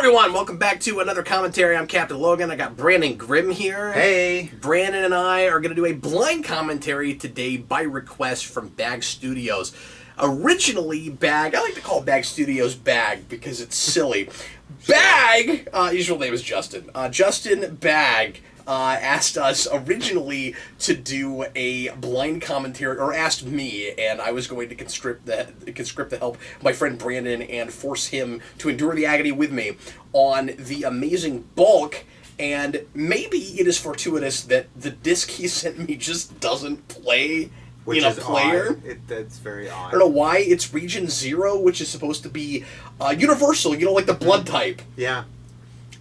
everyone, welcome back to another commentary. I'm Captain Logan. I got Brandon Grimm here. Hey. Brandon and I are going to do a blind commentary today by request from Bag Studios. Originally, Bag, I like to call Bag Studios Bag because it's silly. Bag, his real name is Justin. Justin Bag asked us originally to do a blind commentary, or asked me, and I was going to conscript the help of my friend Brandon and force him to endure the agony with me on the amazing Bulk. And maybe it is fortuitous that the disc he sent me just doesn't play in a player. That's very odd. I don't know why. It's Region 0, which is supposed to be universal, like the blood type. Yeah.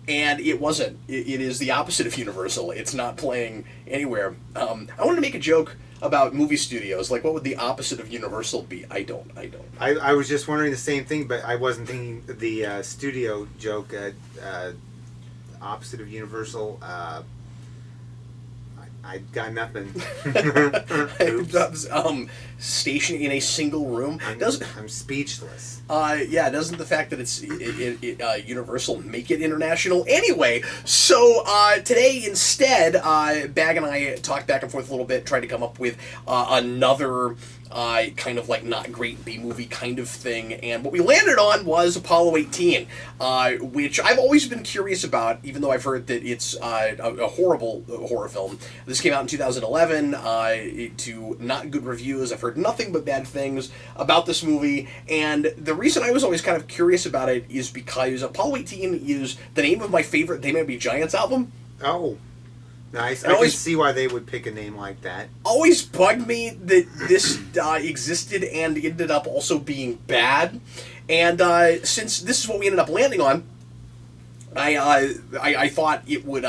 And it wasn't. It is the opposite of Universal. It's not playing anywhere. I wanted to make a joke about movie studios. Like, what would the opposite of Universal be? I don't. I was just wondering the same thing, but I wasn't thinking the studio joke. Opposite of Universal. I got nothing. Station in a single room. I'm speechless. Doesn't the fact that it's Universal make it international? Anyway, so today instead, Bag and I talked back and forth a little bit, tried to come up with another kind of like not great B-movie kind of thing, and what we landed on was Apollo 18, which I've always been curious about, even though I've heard that it's a horrible horror film. This came out in 2011 to not good reviews. I've heard nothing but bad things about this movie, and the reason I was always kind of curious about it is because Apollo 18 is the name of my favorite They May Be Giants album. Oh. Nice. I can see why they would pick a name like that. Always bugged me that this existed and ended up also being bad. And since this is what we ended up landing on, I thought it would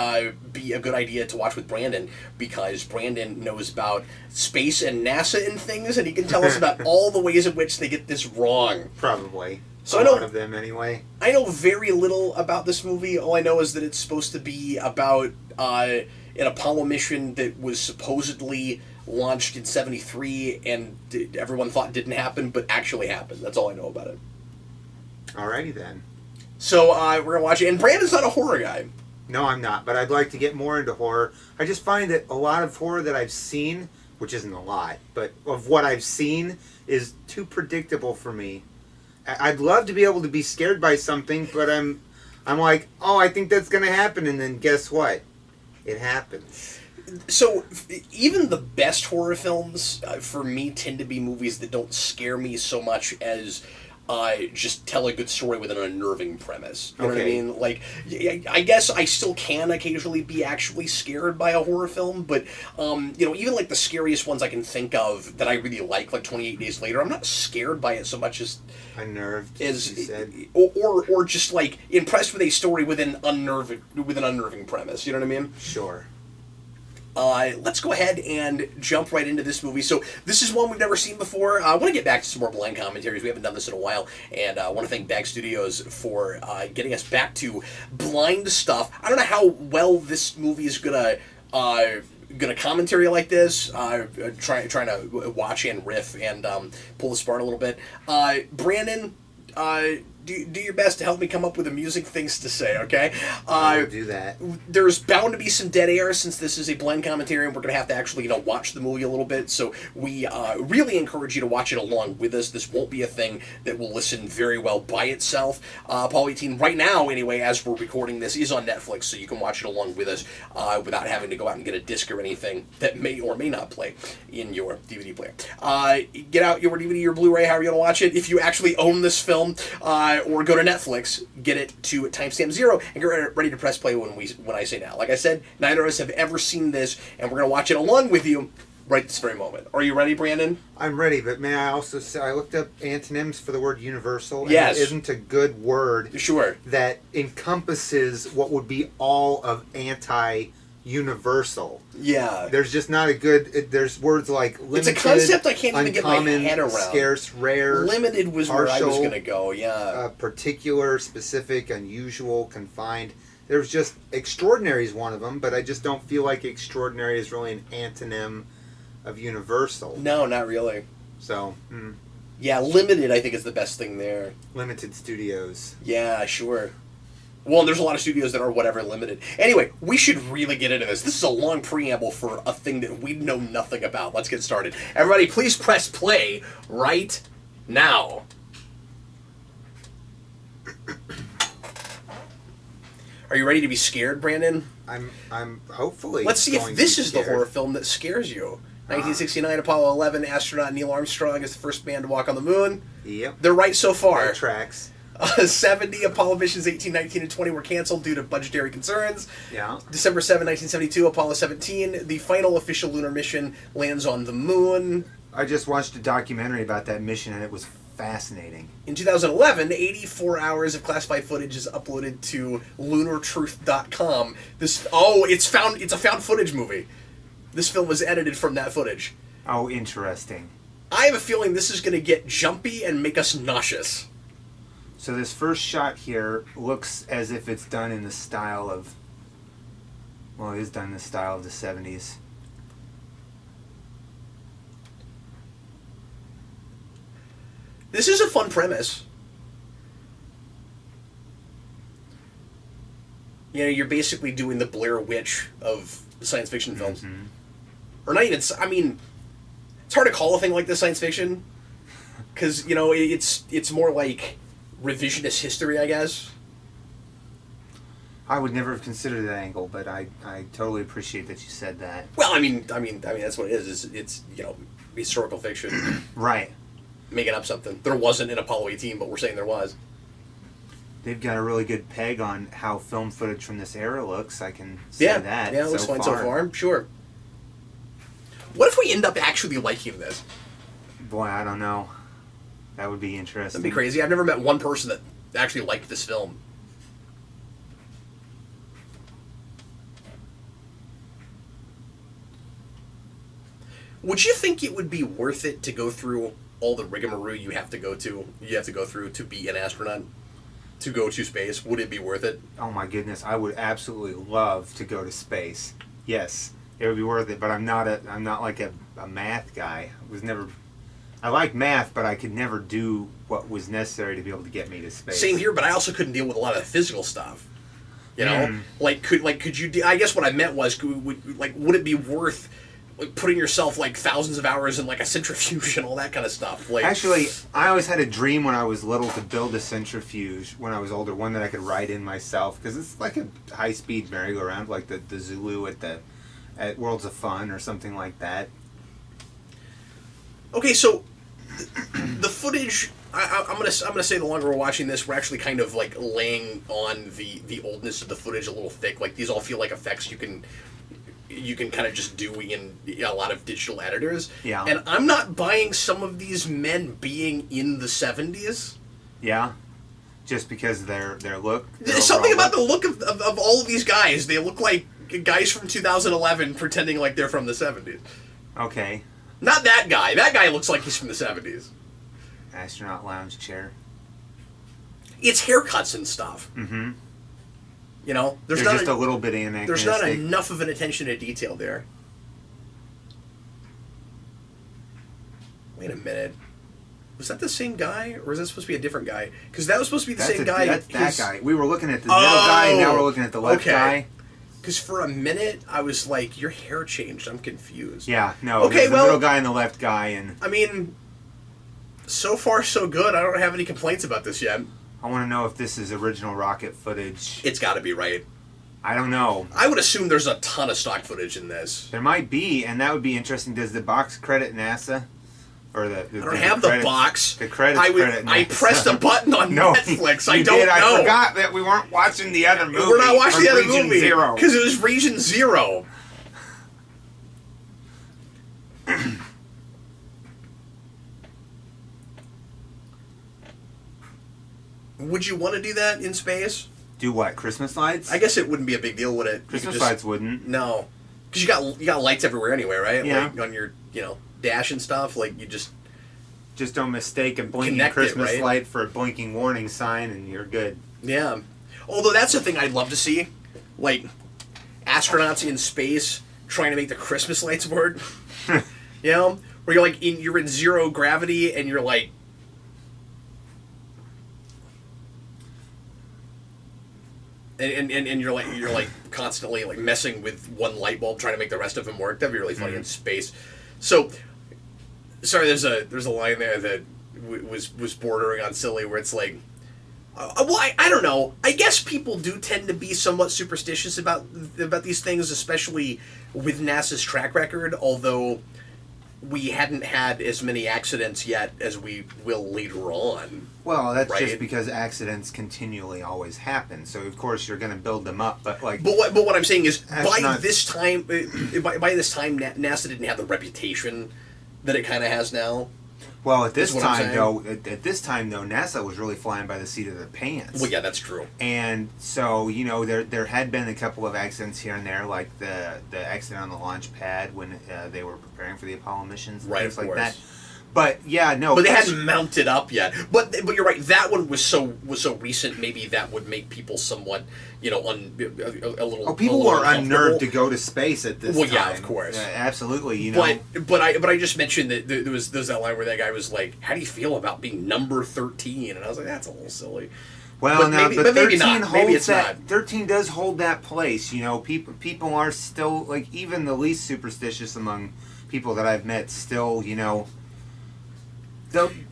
be a good idea to watch with Brandon, because Brandon knows about space and NASA and things, and he can tell us about all the ways in which they get this wrong. Probably. So a lot of them, anyway. I know very little about this movie. All I know is that it's supposed to be about an Apollo mission that was supposedly launched in 1973 and everyone thought didn't happen, but actually happened. That's all I know about it. Alrighty then. So we're going to watch it. And Brandon's not a horror guy. No, I'm not, but I'd like to get more into horror. I just find that a lot of horror that I've seen, which isn't a lot, but of what I've seen is too predictable for me. I'd love to be able to be scared by something, but I'm like, oh, I think that's going to happen, and then guess what? It happens. So even the best horror films, for me, tend to be movies that don't scare me so much as just tell a good story with an unnerving premise. You know what I mean? Like, I guess I still can occasionally be actually scared by a horror film, but, even like the scariest ones I can think of that I really like 28 Days Later, I'm not scared by it so much as... Unnerved, as you said. Or just, like, impressed with a story with an unnerving premise. You know what I mean? Sure. Let's go ahead and jump right into this movie. So this is one we've never seen before. I want to get back to some more blind commentaries. We haven't done this in a while, and I want to thank Bag Studios for getting us back to blind stuff. I don't know how well this movie is gonna commentary like this. Trying to watch and riff and pull this apart a little bit. Brandon, do your best to help me come up with amusing things to say, okay? I'll do that. There's bound to be some dead air since this is a blend commentary, and we're going to have to actually, watch the movie a little bit. So we really encourage you to watch it along with us. This won't be a thing that will listen very well by itself. Apollo 18, right now, anyway, as we're recording this, is on Netflix, so you can watch it along with us without having to go out and get a disc or anything that may or may not play in your DVD player. Get out your DVD or Blu-ray, however you want to watch it. If you actually own this film, or go to Netflix, get it to timestamp 0, and get ready to press play when I say now. Like I said, neither of us have ever seen this, and we're going to watch it along with you right this very moment. Are you ready, Brandon? I'm ready, but may I also say, I looked up antonyms for the word universal, and yes. It isn't a good word that encompasses what would be all of anti-universal. Yeah. There's just not a good... There's words like limited, it's a concept I can't even uncommon, get my head around. Scarce, rare, limited was partial, where I was going to go, yeah. Particular, specific, unusual, confined. There's just... Extraordinary is one of them, but I just don't feel like extraordinary is really an antonym of universal. No, not really. So... Yeah, limited I think is the best thing there. Limited studios. Yeah, sure. Well, and there's a lot of studios that are whatever limited. Anyway, we should really get into this. This is a long preamble for a thing that we know nothing about. Let's get started. Everybody, please press play right now. Are you ready to be scared, Brandon? I'm hopefully. Let's see if this is the horror film that scares you. 1969, Apollo 11, astronaut Neil Armstrong is the first man to walk on the moon. Yep. They're right so far. That tracks. 70, Apollo missions 18, 19, and 20 were canceled due to budgetary concerns. Yeah. December 7, 1972, Apollo 17, the final official lunar mission lands on the moon. I just watched a documentary about that mission, and it was fascinating. In 2011, 84 hours of classified footage is uploaded to lunartruth.com. It's a found footage movie. This film was edited from that footage. Oh, interesting. I have a feeling this is going to get jumpy and make us nauseous. So this first shot here looks as if it's done in the style of... Well, it is done in the style of the 70s. This is a fun premise. You know, you're basically doing the Blair Witch of science fiction films. Mm-hmm. Or not even... I mean, it's hard to call a thing like this science fiction. Because, you know, it's more like revisionist history, I guess. I would never have considered that angle, but I totally appreciate that you said that. Well, I mean that's what it is. It's you know, historical fiction. Right. Making up something. There wasn't in Apollo 18, but we're saying there was. They've got a really good peg on how film footage from this era looks. I can say that. Yeah, it looks fine so far. Sure. What if we end up actually liking this? Boy, I don't know. That would be interesting. That'd be crazy. I've never met one person that actually liked this film. Would you think it would be worth it to go through all the rigmarole you have to go through to be an astronaut? To go to space? Would it be worth it? Oh my goodness, I would absolutely love to go to space. Yes, it would be worth it, but I'm not like a math guy. I like math, but I could never do what was necessary to be able to get me to space. Same here, but I also couldn't deal with a lot of the physical stuff. You know? Could you I guess what I meant was would it be worth putting yourself thousands of hours in a centrifuge and all that kind of stuff? Actually, I always had a dream when I was little to build a centrifuge when I was older, one that I could ride in myself, because it's like a high-speed merry-go-round, like the Zulu at Worlds of Fun or something like that. Okay, so the footage. I'm gonna say the longer we're watching this, we're actually kind of laying on the oldness of the footage a little thick. These all feel like effects you can kind of just do in a lot of digital editors. Yeah. And I'm not buying some of these men being in the 70s. Yeah. Just because their look. There's something about the look of all of these guys. They look like guys from 2011 pretending like they're from the 70s. Okay. Not that guy. That guy looks like he's from the 70s. Astronaut lounge chair. It's haircuts and stuff. Mm-hmm. You know, there's just a little bit anachronistic. There's not enough of an attention to detail there. Wait a minute. Was that the same guy, or is that supposed to be a different guy? Because that was supposed to be the same guy. That's that guy. We were looking at the middle guy, and now we're looking at the left guy. Because for a minute, I was like, your hair changed. I'm confused. Yeah, no. Okay, the middle guy and the left guy. And I mean, so far so good. I don't have any complaints about this yet. I want to know if this is original rocket footage. It's got to be, right? I don't know. I would assume there's a ton of stock footage in this. There might be, and that would be interesting. Does the box credit NASA? Or I don't have the box. The credits credit NASA. I pressed a button on Netflix. I don't know. I forgot that we weren't watching the other movie. We're not watching the other movie. Zero. Because it was Region Zero. Would you want to do that in space? Do what? Christmas lights? I guess it wouldn't be a big deal, would it? Christmas lights wouldn't. No, because you got lights everywhere anyway, right? Yeah. On your dash and stuff. You just don't mistake a blinking Christmas light for a blinking warning sign, and you're good. Yeah. Although that's the thing I'd love to see, astronauts in space trying to make the Christmas lights work. Where you're you're in zero gravity and you're And you're like constantly like messing with one light bulb trying to make the rest of them work. That'd be really funny in space. So, sorry, there's a line there that was bordering on silly, where it's like, well, I don't know. I guess people do tend to be somewhat superstitious about these things, especially with NASA's track record. Although we hadn't had as many accidents yet as we will later on. Well, that's right? just because accidents continually always happen. So of course you're going to build them up, but like. But what I'm saying is, by this time, NASA didn't have the reputation that it kind of has now. Well, at this time though, NASA was really flying by the seat of their pants. Well, yeah, that's true. And so there had been a couple of accidents here and there, like the accident on the launch pad when they were preparing for the Apollo missions, and things like that. But yeah, no. But they hadn't mounted up yet. But you're right. That one was so recent. Maybe that would make people somewhat, a little. Oh, people were unnerved to go to space at this time. Well, yeah, of course, absolutely. But I just mentioned that there's that line where that guy was like, "How do you feel about being number 13?" And I was like, "That's a little silly." Well, but 13 not. holds that. 13 does hold that place. People are still, like, even the least superstitious among people that I've met still,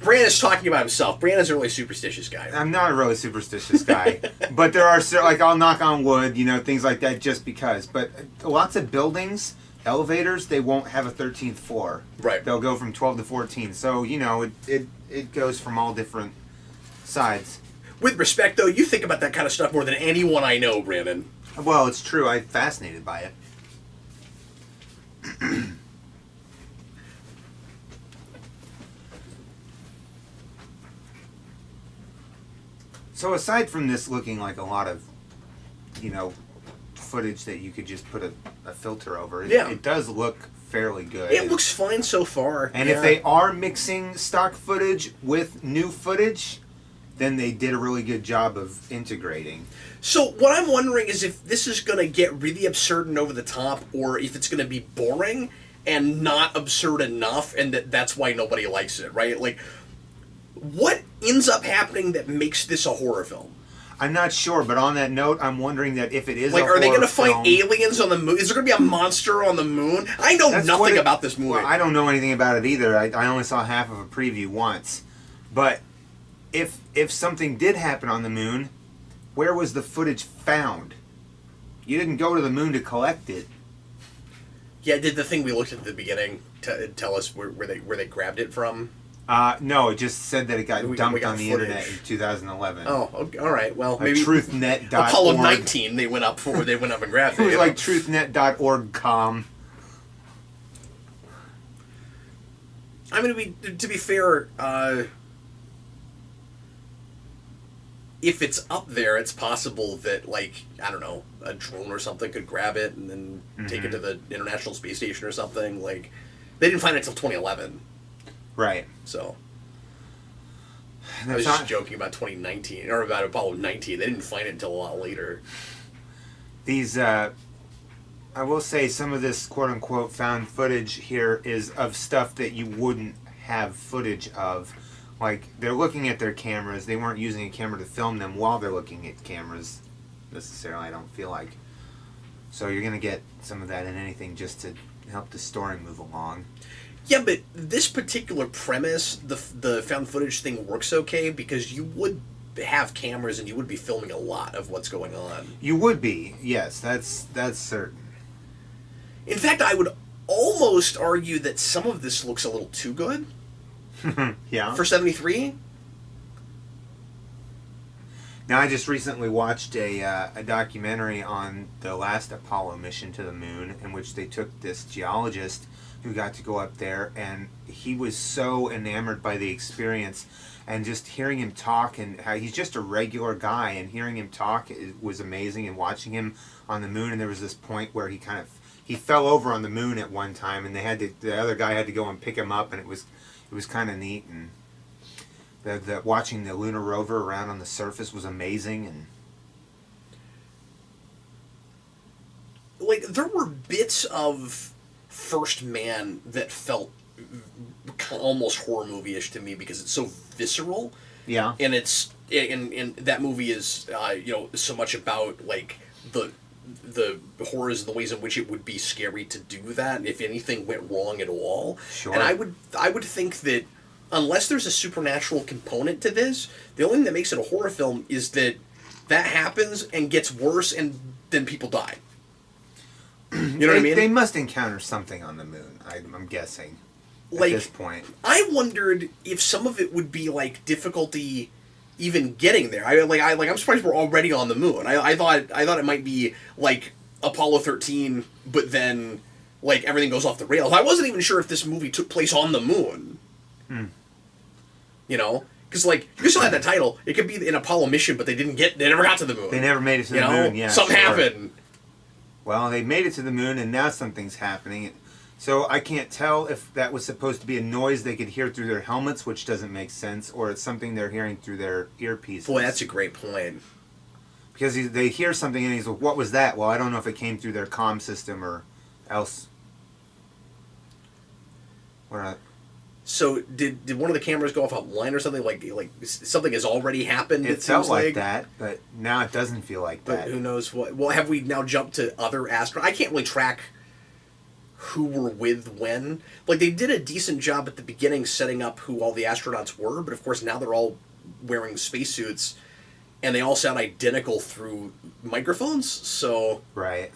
Brandon's talking about himself. Brandon's a really superstitious guy. I'm not a really superstitious guy, but there are like, I'll knock on wood, things like that, just because. But lots of buildings, elevators, they won't have a 13th floor. Right. They'll go from 12 to 14. So it goes from all different sides. With respect, though, you think about that kind of stuff more than anyone I know, Brandon. Well, it's true. I'm fascinated by it. So aside from this looking like a lot of, footage that you could just put a filter over, it does look fairly good. It looks fine so far. And if they are mixing stock footage with new footage, then they did a really good job of integrating. So what I'm wondering is if this is going to get really absurd and over the top, or if it's going to be boring and not absurd enough, and that's why nobody likes it, right? Like, what ends up happening that makes this a horror film? I'm not sure, but on that note, I'm wondering that if it is like, a horror are they going to fight film, aliens on the moon? Is there going to be a monster on the moon? I know nothing about this movie. Well, I don't know anything about it either. I only saw half of a preview once. But if something did happen on the moon, where was the footage found? You didn't go to the moon to collect it. Yeah, did the thing we looked at the beginning tell us where they grabbed it from? No, it just said that it got dumped on the internet in 2011. Oh, okay, all right. Well, like maybe truthnet.org. Apollo 19 they went up and grabbed it. It was like truthnet.org.com. I mean, to be fair, if it's up there, it's possible that, like, I don't know, a drone or something could grab it and then take it to the International Space Station or something. Like, they didn't find it until 2011. Right. So, I was just joking about 2019, or about Apollo 19. They didn't find it until a lot later. These, I will say some of this quote-unquote found footage here is of stuff that you wouldn't have footage of. Like, they're looking at their cameras. They weren't using a camera to film them while they're looking at cameras, necessarily, I don't feel like. So you're going to get some of that in anything just to help the story move along. Yeah, but this particular premise, the found footage thing, works okay because you would have cameras and you would be filming a lot of what's going on. You would be, yes, that's certain. In fact, I would almost argue that some of this looks a little too good. Yeah. For 73? Now, I just recently watched a documentary on the last Apollo mission to the moon, in which they took this geologist who got to go up there, and he was so enamored by the experience, and just hearing him talk, and how he's just a regular guy, and hearing him talk was amazing, and watching him on the moon. And there was this point where he fell over on the moon at one time, and the other guy had to go and pick him up, and it was kind of neat. And the watching the lunar rover around on the surface was amazing. And like, there were bits of First Man that felt almost horror movie-ish to me because it's so visceral. Yeah. And it's and that movie is so much about like the horrors and the ways in which it would be scary to do that if anything went wrong at all. Sure. And I would think that unless there's a supernatural component to this, the only thing that makes it a horror film is that happens and gets worse and then people die. You know what I mean? They must encounter something on the moon, I'm guessing, at like, this point. I wondered if some of it would be like difficulty even getting there. I'm surprised we're already on the moon. I thought it might be like Apollo 13, but then like everything goes off the rails. I wasn't even sure if this movie took place on the moon. You know, because like you still had that title. It could be an Apollo mission, but they never got to the moon. They never made it to the moon. Yeah, something sure. happened. Well, they made it to the moon, and now something's happening. So I can't tell if that was supposed to be a noise they could hear through their helmets, which doesn't make sense, or it's something they're hearing through their earpieces. Boy, that's a great point. Because they hear something, and he's like, "What was that?" Well, I don't know if it came through their comm system or else. So did one of the cameras go off offline or something? Like something has already happened? It felt like that, but now it doesn't feel like that. But who knows what? Well, have we now jumped to other astronauts? I can't really track who were with when. Like, they did a decent job at the beginning setting up who all the astronauts were, but of course now they're all wearing spacesuits, and they all sound identical through microphones, so... Right.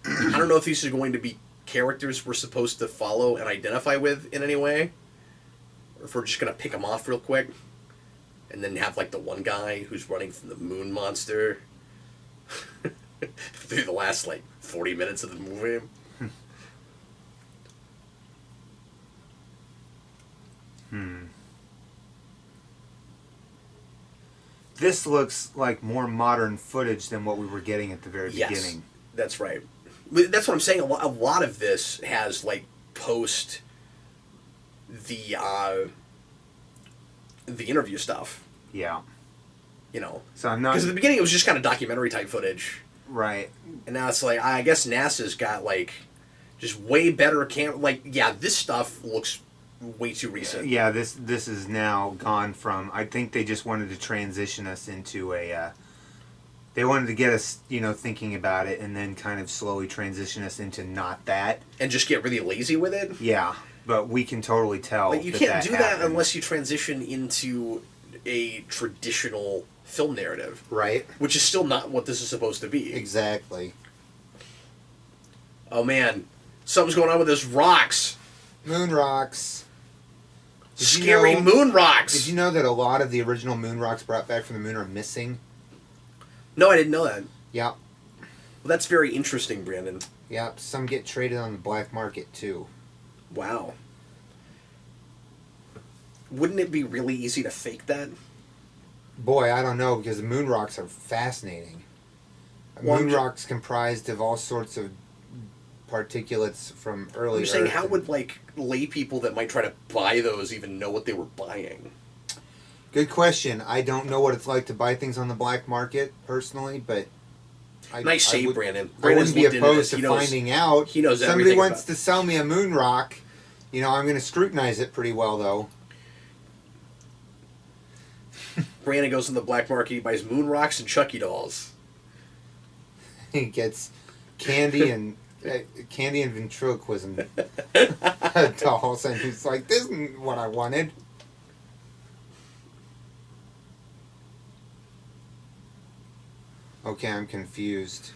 I don't know if these are going to be characters we're supposed to follow and identify with in any way, or if we're just going to pick them off real quick, and then have, like, the one guy who's running from the moon monster through the last, like, 40 minutes of the movie. This looks like more modern footage than what we were getting at the very beginning. That's right. That's what I'm saying. A lot of this has like post the interview stuff. Yeah. You know. So I'm not, because at the beginning it was just kind of documentary type footage. Right. And now it's like I guess NASA's got like just way better this stuff looks way too recent. Yeah, this is now gone from... I think they just wanted to transition us into a... they wanted to get us, thinking about it and then kind of slowly transition us into not that. And just get really lazy with it? Yeah, but we can totally tell you can't do that happened. unless you transition into a traditional film narrative. Right. Which is still not what this is supposed to be. Exactly. Oh, man. Something's going on with those rocks. Moon rocks. Scary moon rocks. Did you know that a lot of the original moon rocks brought back from the moon are missing? No, I didn't know that. Yeah. Well, that's very interesting, Brandon. Yeah, some get traded on the black market, too. Wow. Wouldn't it be really easy to fake that? Boy, I don't know, because the moon rocks are fascinating. Moon rocks comprised of all sorts of particulates from early I'm saying, Earth. how would lay people that might try to buy those even know what they were buying? Good question. I don't know what it's like to buy things on the black market personally, but nice save, Brandon. I wouldn't be opposed to finding out. He knows somebody everything wants to sell me a moon rock. I'm going to scrutinize it pretty well, though. Brandon goes on the black market. He buys moon rocks and Chucky dolls. He gets candy and ventriloquism dolls, and he's like, "This isn't what I wanted." Okay, I'm confused.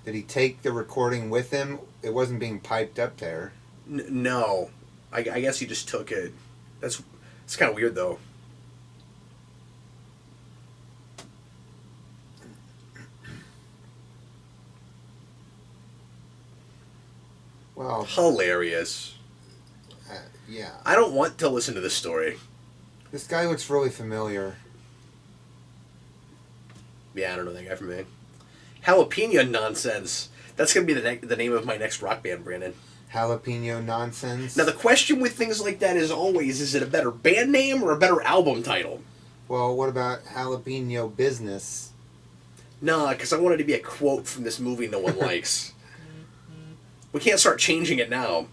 Did he take the recording with him? It wasn't being piped up there. No, I guess he just took it. It's kind of weird though. Well, hilarious. Yeah. I don't want to listen to this story. This guy looks really familiar. Yeah, I don't know that guy from me. Jalapeno nonsense. That's going to be the name of my next rock band, Brandon. Jalapeno nonsense. Now, the question with things like that is always, is it a better band name or a better album title? Well, what about jalapeno business? Nah, because I want it to be a quote from this movie no one likes. We can't start changing it now.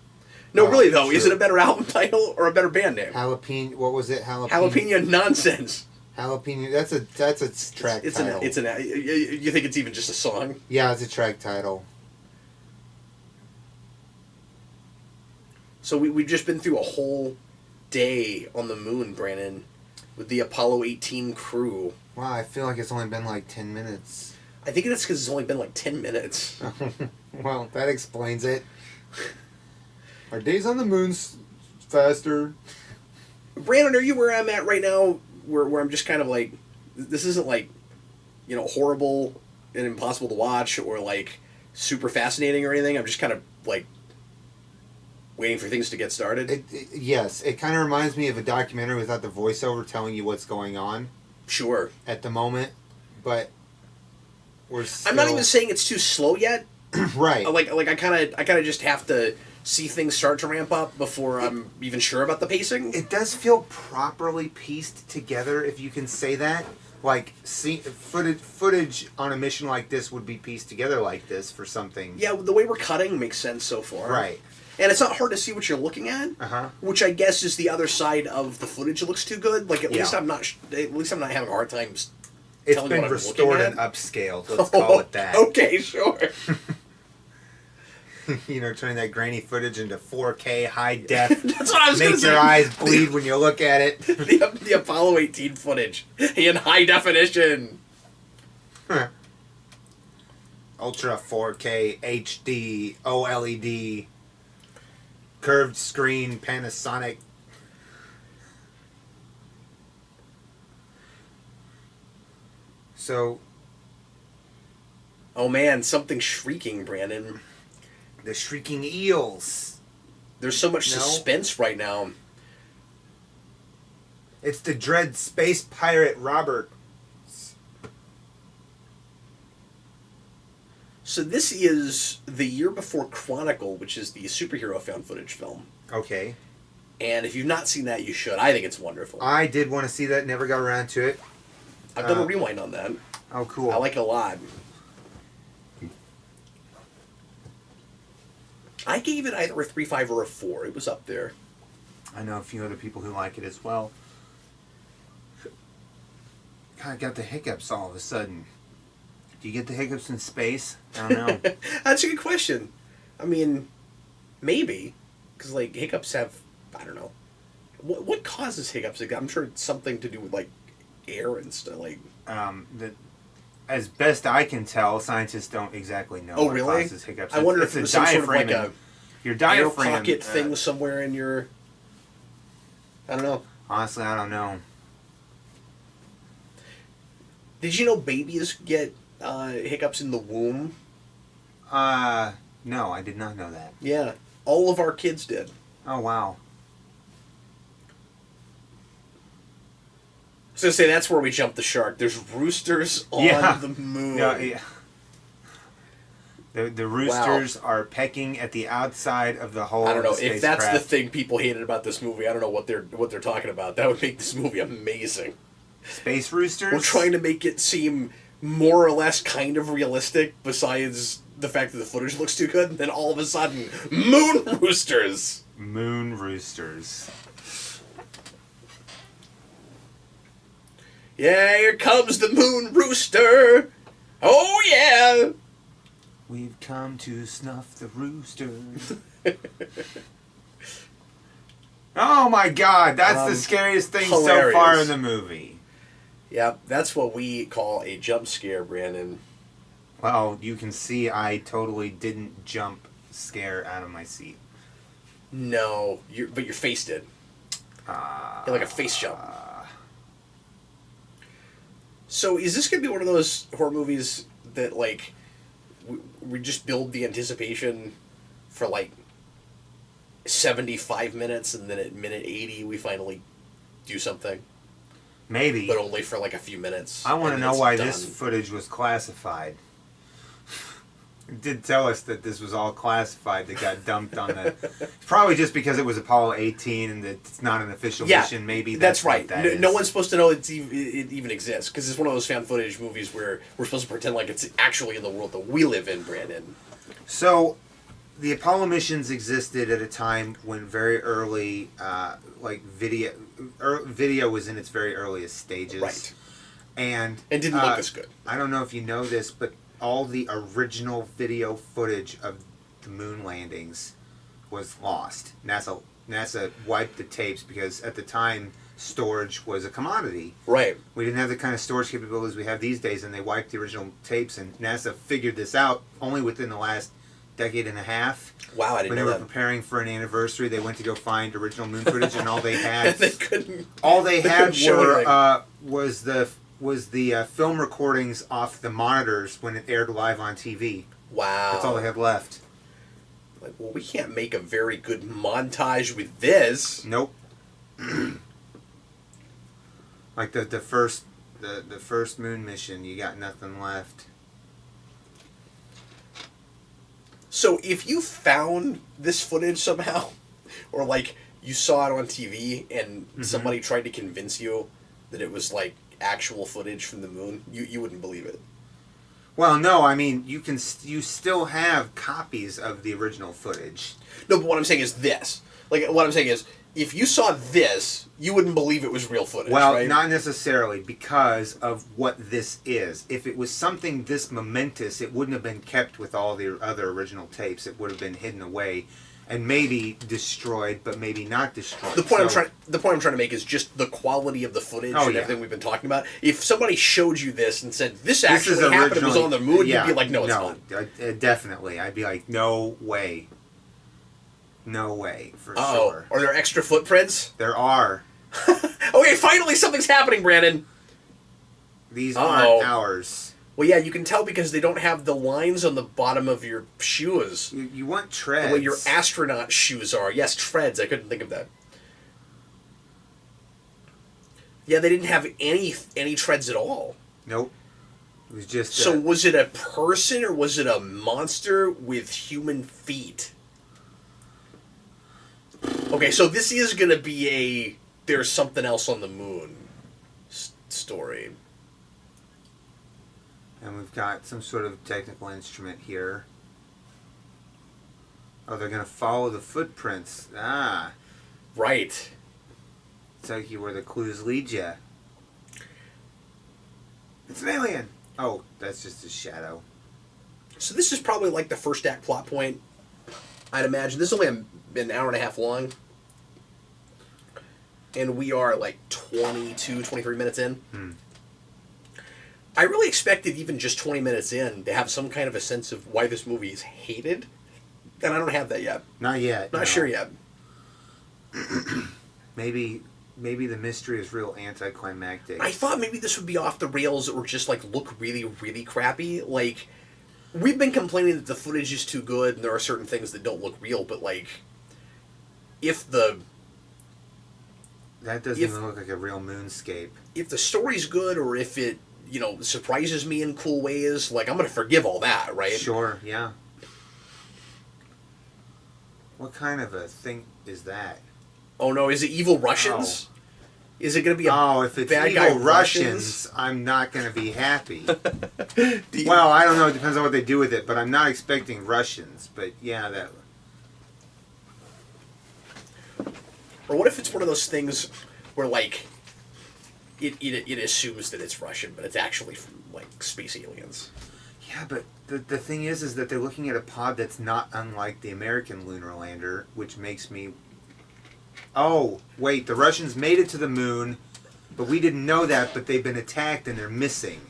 No, Oh, really though, is true. it a better album title or a better band name? Jalapeno. What was it? Jalapeno Nonsense. Jalapeno. That's a track title. You think it's even just a song? Yeah, it's a track title. So we've just been through a whole day on the moon, Brandon, with the Apollo 18 crew. Wow, I feel like it's only been like 10 minutes. I think it's because it's only been like 10 minutes. Well, that explains it. Our days on the moon's faster. Brandon, are you where I'm at right now? Where I'm just kind of like, this isn't like, horrible and impossible to watch or like super fascinating or anything. I'm just kind of like waiting for things to get started. Yes, it kind of reminds me of a documentary without the voiceover telling you what's going on. Sure. At the moment, but we're still... I'm not even saying it's too slow yet. Right. Like I kind of just have to see things start to ramp up before I'm even sure about the pacing. It does feel properly pieced together, if you can say that. Like, footage on a mission like this would be pieced together like this for something. Yeah, the way we're cutting makes sense so far. Right. And it's not hard to see what you're looking at, which I guess is the other side of the footage looks too good. Like at least I'm not having a hard time. It's been restored and upscaled. Let's call it that. Okay, sure. Turning that grainy footage into 4K high def. That's what I was going to say. Make your eyes bleed when you look at it. The Apollo 18 footage in high definition. Ultra 4K HD OLED curved screen Panasonic. So, oh man, something shrieking, Brandon. The shrieking eels. There's so much suspense right now. It's the dread space pirate Robert. So this is the year before Chronicle, which is the superhero found footage film. Okay. And if you've not seen that, you should. I think it's wonderful. I did want to see that, never got around to it. I've done a rewind on that. Oh, cool. I like it a lot. I gave it either a 3.5 or a 4. It was up there. I know a few other people who like it as well. Kind of got the hiccups all of a sudden. Do you get the hiccups in space? I don't know. That's a good question. I mean, maybe. Because, like, hiccups have... I don't know. What causes hiccups? I'm sure it's something to do with, like, air and stuff. Like, as best I can tell, scientists don't exactly know what causes hiccups. I wonder if it's some sort of like a your diaphragm air pocket thing somewhere in your... I don't know. Honestly, I don't know. Did you know babies get hiccups in the womb? No, I did not know that. Yeah. All of our kids did. Oh, wow. I was going to say, that's where we jumped the shark. There's roosters on the moon. Yeah. The roosters are pecking at the outside of the hull. I don't know of the if that's the spacecraft. thing people hated about this movie. I don't know what they're talking about. That would make this movie amazing. Space roosters? We're trying to make it seem more or less kind of realistic, besides the fact that the footage looks too good, and then all of a sudden, moon roosters! Moon roosters. Yeah, here comes the moon rooster! Oh yeah! We've come to snuff the roosters. Oh my god, that's the scariest thing hilarious. so far in the movie. Yep, that's what we call a jump scare, Brandon. Well, you can see I totally didn't jump scare out of my seat. No, but your face did. You're like a face jump. So is this going to be one of those horror movies that, like, we just build the anticipation for, like, 75 minutes, and then at minute 80 we finally do something? Maybe. But only for, like, a few minutes. I want to know it's why done. this footage was classified. It did tell us that this was all classified that got dumped on the... Probably just because it was Apollo 18 and that it's not an official mission. Maybe that's right. What that is. No one's supposed to know it even exists, because it's one of those found footage movies where we're supposed to pretend like it's actually in the world that we live in, Brandon. So, the Apollo missions existed at a time when very early, video was in its very earliest stages. Right. And didn't look as good. I don't know if you know this, but all the original video footage of the moon landings was lost. NASA wiped the tapes because at the time storage was a commodity. Right. We didn't have the kind of storage capabilities we have these days, and they wiped the original tapes. And NASA figured this out only within the last decade and a half. Wow, I didn't know that. When they were preparing for an anniversary, they went to go find original moon footage, and all they had they couldn't. all they had show were was the film recordings off the monitors when it aired live on TV. Wow. That's all they had left. Like, well, we can't make a very good montage with this. Nope. Like the first moon mission, you got nothing left. So if you found this footage somehow, or like you saw it on TV and somebody tried to convince you that it was like actual footage from the moon, you wouldn't believe it. Well, no, I mean you still have copies of the original footage. No, but what I'm saying is this. Like, what I'm saying is, if you saw this, you wouldn't believe it was real footage, Well, right? not necessarily, because of what this is. If it was something this momentous, it wouldn't have been kept with all the other original tapes. It would have been hidden away and maybe destroyed, but maybe not destroyed. The point I'm trying to make is just the quality of the footage and everything we've been talking about. If somebody showed you this and said, this actually happened, it was on the moon, you'd be like, no, it's not. Definitely. I'd be like, no way. No way, for sure. Are there extra footprints? There are. Okay, finally something's happening, Brandon. These aren't ours. Well, yeah, you can tell because they don't have the lines on the bottom of your shoes. You want treads. The way your astronaut shoes are. Yes, treads. I couldn't think of that. Yeah, they didn't have any treads at all. Nope. It was just... So was it a person or was it a monster with human feet? Okay, so this is going to be a there's something else on the moon story. And we've got some sort of technical instrument here. Oh, they're going to follow the footprints. Ah. Right. Tell you where the clues lead you. It's an alien. Oh, that's just a shadow. So this is probably like the first act plot point, I'd imagine. This is only an hour and a half long. And we are like 22, 23 minutes in. I really expected even just 20 minutes in to have some kind of a sense of why this movie is hated. And I don't have that yet. Not yet. Not sure yet. Maybe the mystery is real anticlimactic. I thought maybe this would be off the rails or just like look really, really crappy. Like, we've been complaining that the footage is too good and there are certain things that don't look real, but like, that doesn't even look like a real moonscape. If the story's good or if it, surprises me in cool ways, like, I'm going to forgive all that, right? Sure, yeah. What kind of a thing is that? Oh no, is it evil Russians? Oh. Is it going to be if it's bad evil guy Russians, I'm not going to be happy. Well, I don't know. It depends on what they do with it, but I'm not expecting Russians. But yeah, that... Or what if it's one of those things where, like, it assumes that it's Russian, but it's actually from, like, space aliens? Yeah, but the thing is that they're looking at a pod that's not unlike the American lunar lander, which makes me... Oh, wait, the Russians made it to the moon, but we didn't know that, but they've been attacked and they're missing.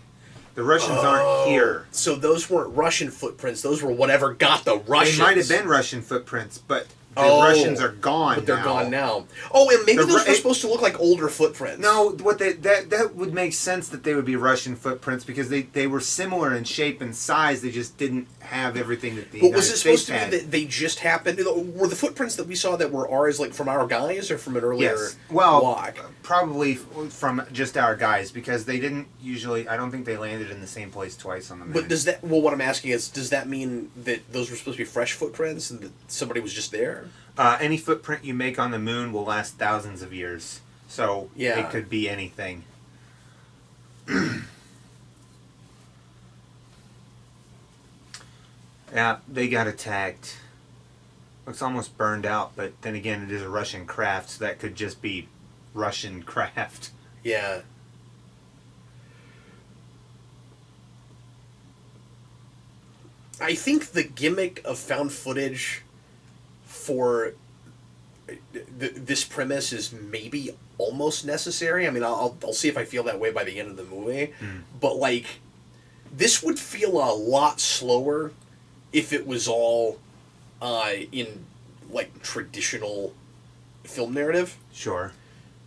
The Russians aren't here. So those weren't Russian footprints, those were whatever got the Russians. They might have been Russian footprints, but... The Russians are gone but they're gone now. Oh, and maybe those were supposed to look like older footprints. No, that would make sense that they would be Russian footprints because they were similar in shape and size. They just didn't have everything that the United States had. But was it supposed to be that they just happened? Were the footprints that we saw that were ours like from our guys or from an earlier walk? Probably from just our guys because they didn't usually. I don't think they landed in the same place twice on the moon. But does that? Well, what I'm asking is, does that mean that those were supposed to be fresh footprints and that somebody was just there? Any footprint you make on the moon will last thousands of years. So it could be anything. Yeah, they got attacked. Looks almost burned out, but then again, it is a Russian craft, so that could just be Russian craft. Yeah. I think the gimmick of found footage for this premise is maybe almost necessary. I mean, I'll see if I feel that way by the end of the movie. But, like, this would feel a lot slower if it was all in, like, traditional film narrative. Sure.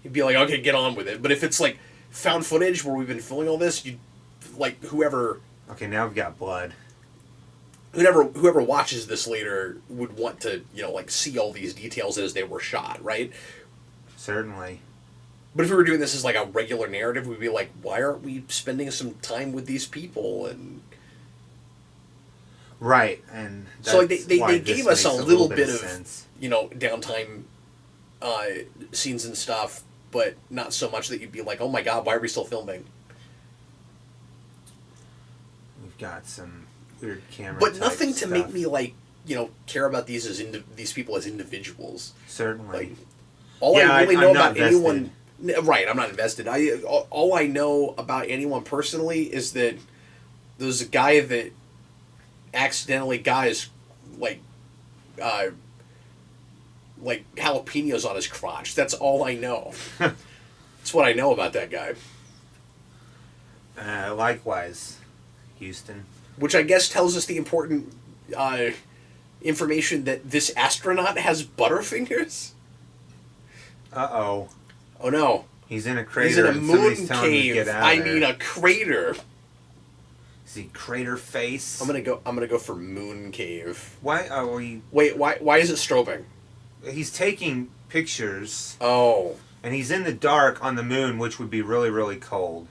You'd be like, okay, get on with it. But if it's, like, found footage where we've been filming all this, you like, whoever... Okay, now we've got blood. Whoever watches this later would want to, you know, like, see all these details as they were shot, right? Certainly. But if we were doing this as, like, a regular narrative, we'd be like, why aren't we spending some time with these people? And right, and that's so, like, they gave us a little bit of sense. You know, downtime scenes and stuff, but not so much that you'd be like, oh my god, why are we still filming? We've got some weird camera but nothing to stuff. make me, like, you know, care about these as these people as individuals. Certainly. Like, all I really I'm know not about anyone... Right, I'm not invested. All I know about anyone personally is that there's a guy that accidentally got his, like jalapenos on his crotch. That's all I know. That's what I know about that guy. Likewise, Houston. Which I guess tells us the important information that this astronaut has butterfingers. Uh-oh. Oh no. He's in a crater. He's in a and moon somebody's telling him to cave. get out I of there. mean a crater. Is he crater face? I'm gonna go for moon cave. Why? Oh, he. Wait, why is it strobing? He's taking pictures. Oh. And he's in the dark on the moon, which would be really, really cold.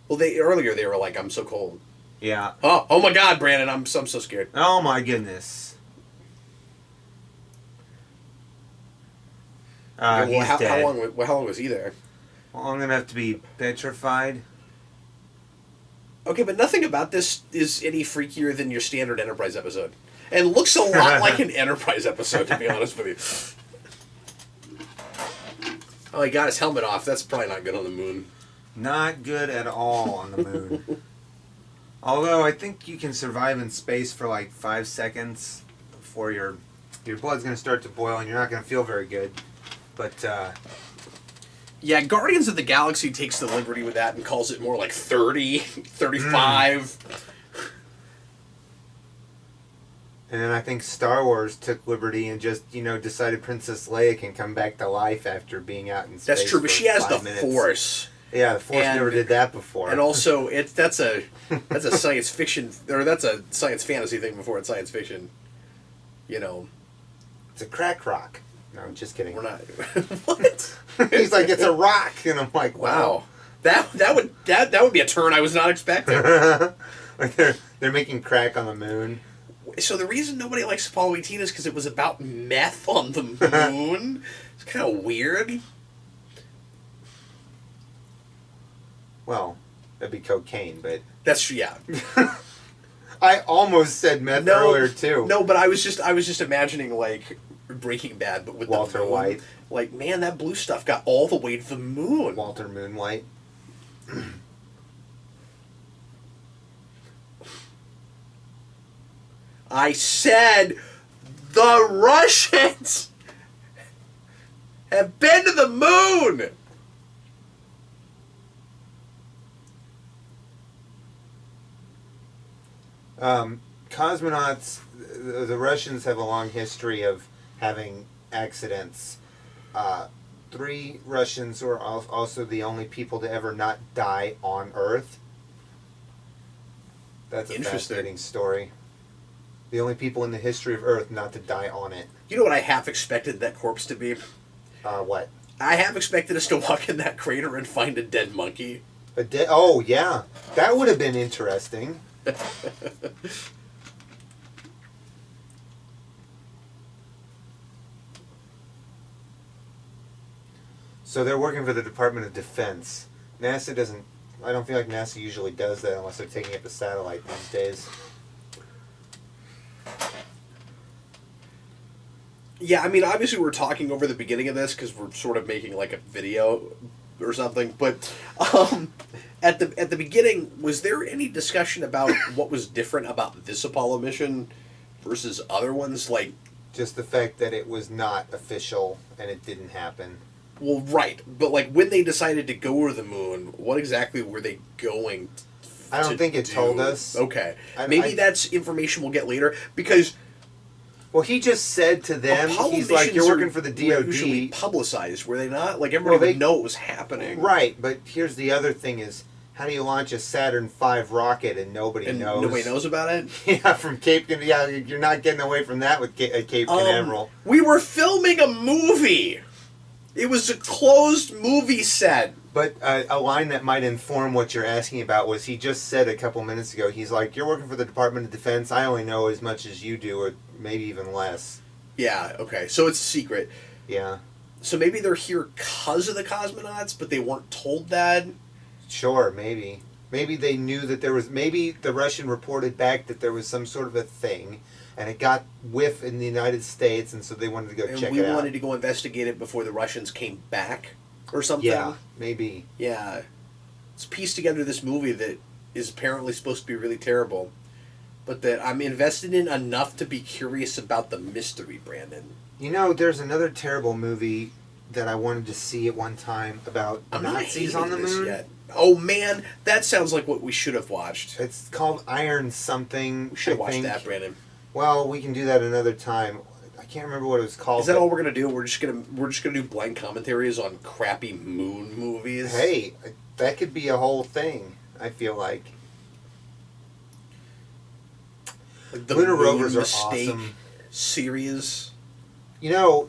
Well, earlier they were like, "I'm so cold." Yeah. Oh my God, Brandon, I'm so scared. Oh my goodness. Well, he's dead. how long was he there? Well, I'm gonna have to be petrified. Okay, but nothing about this is any freakier than your standard Enterprise episode, and looks a lot like an Enterprise episode, to be honest with you. Oh, he got his helmet off. That's probably not good on the moon. Not good at all on the moon. Although I think you can survive in space for like 5 seconds before your blood's gonna start to boil and you're not gonna feel very good. But yeah, Guardians of the Galaxy takes the liberty with that and calls it more like 30, 35. And then I think Star Wars took liberty and just, decided Princess Leia can come back to life after being out in space. That's true, but she has the 5 minutes. Force. Yeah, the Force never did that before. And also, that's a science fiction, or that's a science fantasy thing before it's science fiction. It's a crack rock. No, I'm just kidding. We're not. What? He's like, it's a rock, and I'm like, wow. That would be a turn I was not expecting. Like they're making crack on the moon. So the reason nobody likes Apollo 18 is because it was about meth on the moon. It's kind of weird. Well, that'd be cocaine, but that's true. Yeah. I almost said meth earlier too. No, but I was just imagining like Breaking Bad, but with Walter the moon. White. Like, man, that blue stuff got all the way to the moon. Walter Moonlight. I said the Russians have been to the moon. Cosmonauts, the Russians have a long history of having accidents. 3 Russians were also the only people to ever not die on Earth. That's a fascinating story. The only people in the history of Earth not to die on it. You know what I half expected that corpse to be? What? I half expected us to walk in that crater and find a dead monkey. Oh, yeah. That would have been interesting. So they're working for the Department of Defense. NASA doesn't... I don't feel like NASA usually does that unless they're taking up a satellite these days. Yeah, I mean, obviously we're talking over the beginning of this because we're sort of making like a video or something. But at the beginning, was there any discussion about what was different about this Apollo mission versus other ones? Like, just the fact that it was not official and it didn't happen. well, right, but like when they decided to go to the moon, what exactly were they going? I don't think it told us. Okay, maybe that's information we'll get later because. Well, he just said to them, Apollo he's like, "You're working for the DoD." Usually publicized, were they not? Like everybody would know it was happening, right? But here's the other thing: is how do you launch a Saturn V rocket and nobody knows? Nobody knows about it. Yeah, from Cape. Yeah, you're not getting away from that with Cape Canaveral. We were filming a movie. It was a closed movie set. But a line that might inform what you're asking about was he just said a couple minutes ago, he's like, "You're working for the Department of Defense. I only know as much as you do, or maybe even less." Yeah, okay. So it's a secret. Yeah. So maybe they're here because of the cosmonauts, but they weren't told that? Sure, maybe. Maybe they knew that there was... Maybe the Russian reported back that there was some sort of a thing, and it got whiff in the United States, and so they wanted to go check it out. And we wanted to go investigate it before the Russians came back? Or something? Yeah, maybe. Yeah. Let's piece together this movie that is apparently supposed to be really terrible, but that I'm invested in enough to be curious about the mystery, Brandon. You know, there's another terrible movie that I wanted to see at one time about Nazis on the moon. Yet. Oh man, that sounds like what we should have watched. It's called Iron something. We should have watched that, Brandon. Well, we can do that another time. I can't remember what it was called. Is that all we're gonna do? We're just gonna do blank commentaries on crappy moon movies. Hey, that could be a whole thing. I feel like the lunar Moon rovers are Mistake awesome. Series. You know,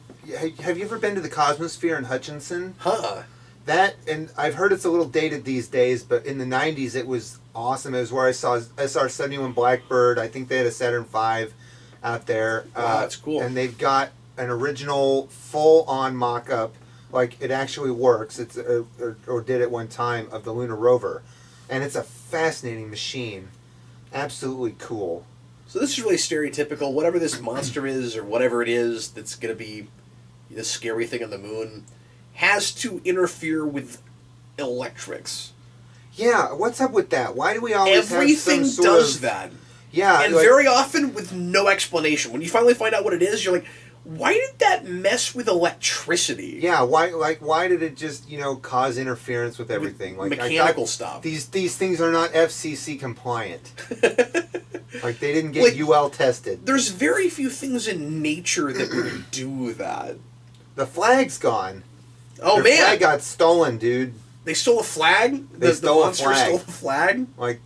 have you ever been to the Cosmosphere in Hutchinson? Huh. That, and I've heard it's a little dated these days, but in the 90s it was awesome. It was where I saw SR-71 Blackbird. I think they had a Saturn V out there. Wow, that's cool. And they've got an original full-on mock-up, like it actually works, it's or did at one time, of the lunar rover. And it's a fascinating machine. Absolutely cool. So this is really stereotypical. Whatever this monster is, or whatever it is that's going to be the scary thing on the moon, has to interfere with electrics. Yeah, what's up with that? Why do we always Everything have some does sort of... that. Yeah. And very often with no explanation. When you finally find out what it is, you're like, why did that mess with electricity? Yeah, why did it just, cause interference with everything? Like mechanical stuff. These things are not FCC compliant. Like they didn't get UL tested. There's very few things in nature that would do that. The flag's gone. Oh man, the flag got stolen, dude. They stole a flag? The monster stole the flag? Like,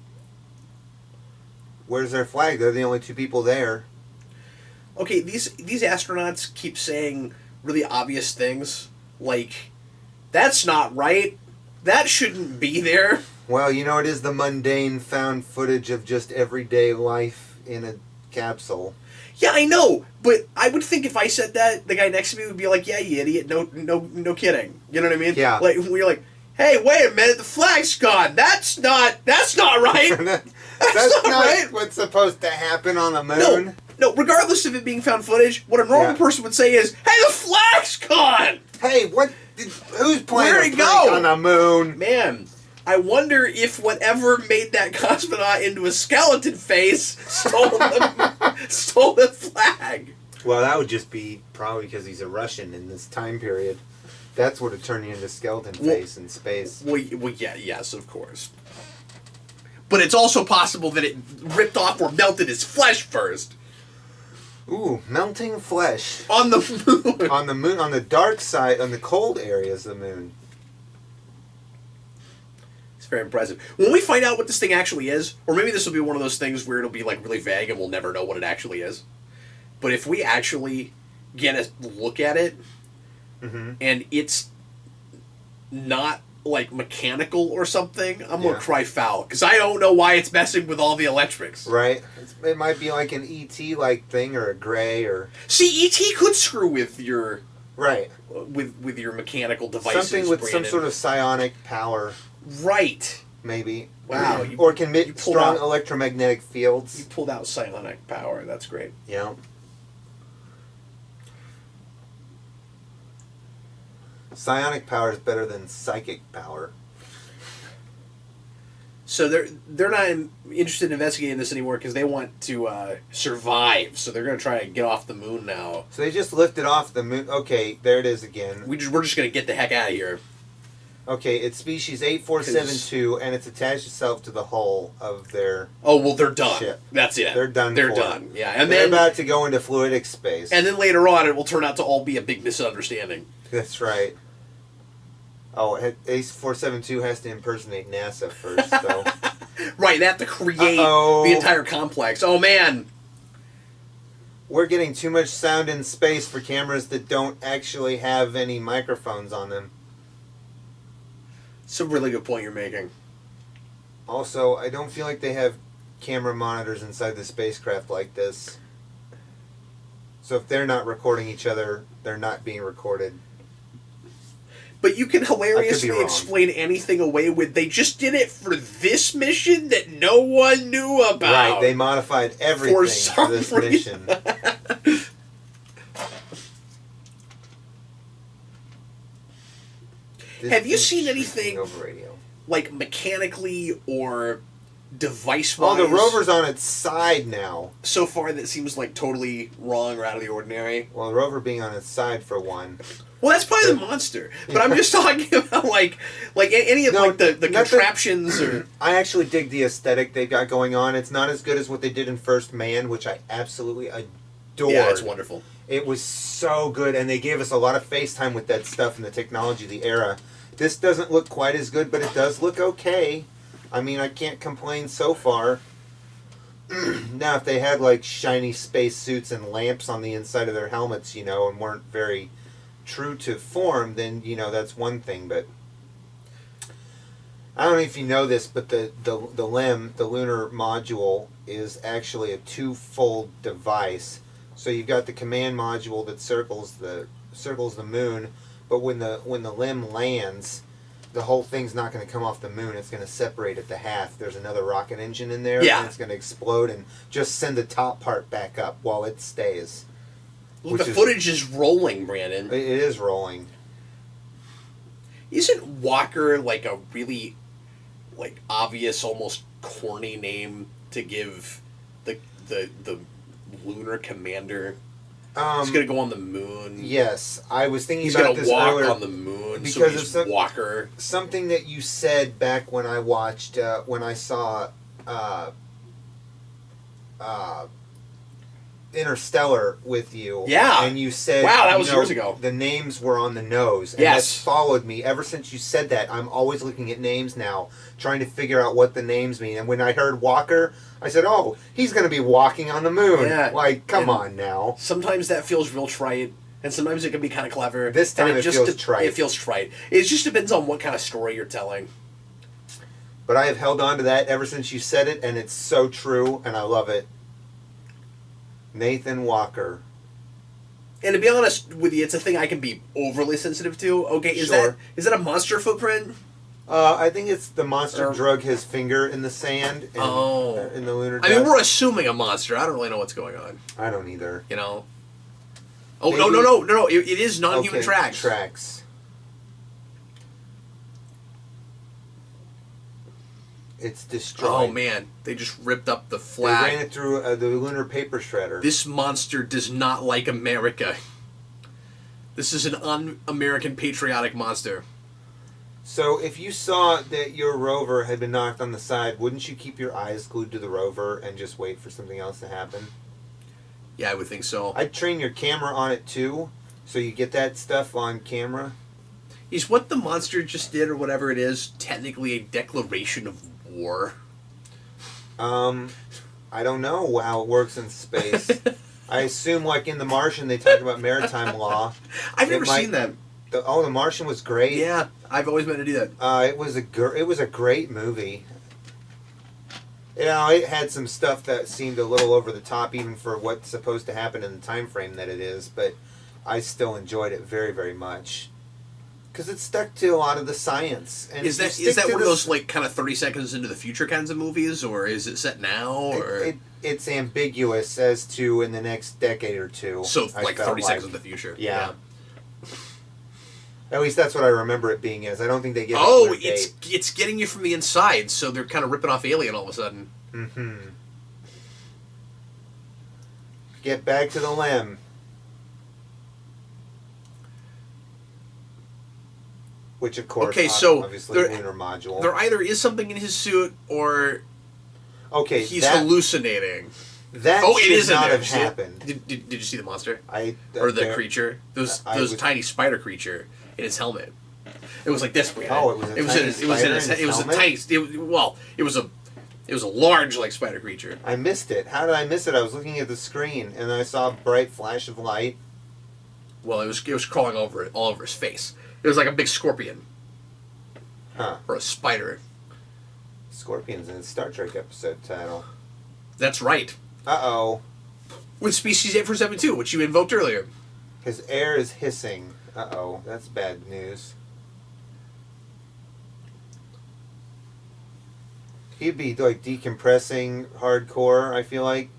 where's their flag? They're the only two people there. Okay, these astronauts keep saying really obvious things, like, that's not right. That shouldn't be there. Well, it is the mundane found footage of just everyday life in a capsule. Yeah, I know, but I would think if I said that, the guy next to me would be like, yeah, you idiot, no kidding. You know what I mean? Yeah. Like, we're like, hey, wait a minute, the flag's gone. That's not right. That's not right. what's supposed to happen on the moon. No, regardless of it being found footage, what a normal person would say is, hey, the flag's gone! Hey, who's playing Where'd a it prank go? on the moon? Man, I wonder if whatever made that cosmonaut into a skeleton face stole the flag. Well, that would just be probably because he's a Russian in this time period. That's what would turn you into skeleton face in space. Well, yeah, yes, of course. But it's also possible that it ripped off or melted his flesh first. Ooh, melting flesh. On the moon. On the moon, on the dark side, on the cold areas of the moon. It's very impressive. When we find out what this thing actually is, or maybe this will be one of those things where it'll be like really vague and we'll never know what it actually is. But if we actually get a look at it, and it's not like mechanical or something, I'm gonna cry foul because I don't know why it's messing with all the electrics. Right. It might be like an ET like thing or a Gray or. See, ET could screw with your right with your mechanical devices. Something with Brandon. some sort of psionic power. Right. Maybe. Wow. Or can emit strong electromagnetic fields. You pulled out psionic power. That's great. Yeah. Psionic power is better than psychic power. So they're not interested in investigating this anymore because they want to survive. So they're going to try and get off the moon now. So they just lifted off the moon. Okay, there it is again. We're just going to get the heck out of here. Okay, it's species 8472, and it's attached itself to the hull of their Oh, well, they're done. ship. That's it. They're done. They're done. Yeah, and they're then about to go into fluidic space. and then later on, it will turn out to all be a big misunderstanding. That's right. Oh, Ace 472 has to impersonate NASA first, though. Right, they have to create Uh-oh. the entire complex. Oh, man. We're getting too much sound in space for cameras that don't actually have any microphones on them. It's a really good point you're making. Also, I don't feel like they have camera monitors inside the spacecraft like this. So if they're not recording each other, they're not being recorded. But you can I could hilariously be wrong. explain anything away with, they just did it for this mission that no one knew about. Right, they modified everything for this mission. Have you seen anything over radio? like mechanically or device-wise? Oh, the rover's on its side now. So far that seems like totally wrong or out of the ordinary. Well, the rover being on its side for one. Well, that's probably the monster. But I'm just talking about like any of No, like the nothing- contraptions or I actually dig the aesthetic they've got going on. It's not as good as what they did in First Man, which I absolutely adored. yeah, it's wonderful. It was so good, and they gave us a lot of FaceTime with that stuff and the technology of the era. This doesn't look quite as good, but it does look okay. I mean, I can't complain so far. Now, if they had, like, shiny space suits and lamps on the inside of their helmets, you know, and weren't very true to form, then, you know, that's one thing, but... I don't know if you know this, but the LEM, the lunar module, is actually a two-fold device. So you've got the command module that circles the moon, but when the LEM lands, the whole thing's not going to come off the moon. It's going to separate at the half. There's another rocket engine in there, Yeah. and it's going to explode and just send the top part back up while it stays. Well, the footage is rolling, Brandon. It is rolling. Isn't Walker like a really like obvious, almost corny name to give the lunar commander? He's gonna go on the moon. Yes, I was thinking He's about gonna this walk earlier on the moon. because So of he's some- Walker. Something that you said back when I watched, when I saw Interstellar with you. Yeah. And you said, Wow, that you was know, years ago. the names were on the nose. And Yes. that's followed me ever since you said that. I'm always looking at names now, trying to figure out what the names mean. And when I heard Walker, I said, oh, he's going to be walking on the moon. Yeah. Like, come And on now. Sometimes that feels real trite, and sometimes it can be kind of clever. This time and it feels trite. It feels trite. It just depends on what kind of story you're telling. But I have held on to that ever since you said it, and it's so true, and I love it. Nathan Walker. And to be honest with you, it's a thing I can be overly sensitive to. Okay, is Sure. that a monster footprint? I think it's the monster Or- drug his finger in the sand and, Oh. in the lunar I mean, dust. we're assuming a monster. I don't really know what's going on. I don't either. You know. Oh Maybe- no! It is non-human Okay, tracks. Tracks. It's destroyed. Oh man, they just ripped up the They flag. ran it through the lunar paper shredder. This monster does not like America. This is an un-American patriotic monster. So if you saw that your rover had been knocked on the side, wouldn't you keep your eyes glued to the rover and just wait for something else to happen? Yeah, I would think so. I'd train your camera on it too, so you get that stuff on camera. Is what the monster just did, or whatever it is, technically a declaration of war? I don't know how it works in space. I assume, like in The Martian, they talk about maritime law. I've never It might- seen that. The Martian was great. Yeah, I've always meant to do that. It was a great movie. You know, it had some stuff that seemed a little over the top, even for what's supposed to happen in the time frame that it is. But I still enjoyed it very, very much because it stuck to a lot of the science. And Is if you that stick to one of the those like kind of 30 seconds into the future kinds of movies, or is it set now? Or It's ambiguous as to in the next decade or two. so I like felt 30 seconds in the future. Yeah. At least that's what I remember it being as. I don't think they give. Oh, a clear date. it's getting you from the inside, so they're kind of ripping off Alien all of a sudden. Mm-hmm. Get back to the limb. Which, of course, okay, so obviously lunar module. There either is something in his suit, or he's hallucinating. That should not have happened. Did you see the monster? Or the creature? Those tiny spider creature in his helmet. It was like this, Brandon. Oh, it was a tiny spider in his helmet? It was a tiny. It was a large like spider creature. I missed it. How did I miss it? I was looking at the screen and I saw a bright flash of light. Well, it was crawling all over his face. It was like a big scorpion. Huh. Or a spider. Scorpion's in the Star Trek episode title. That's right. Uh-oh. With Species 8472, which you invoked earlier. His air is hissing. Uh-oh. That's bad news. He'd be like decompressing hardcore, I feel like.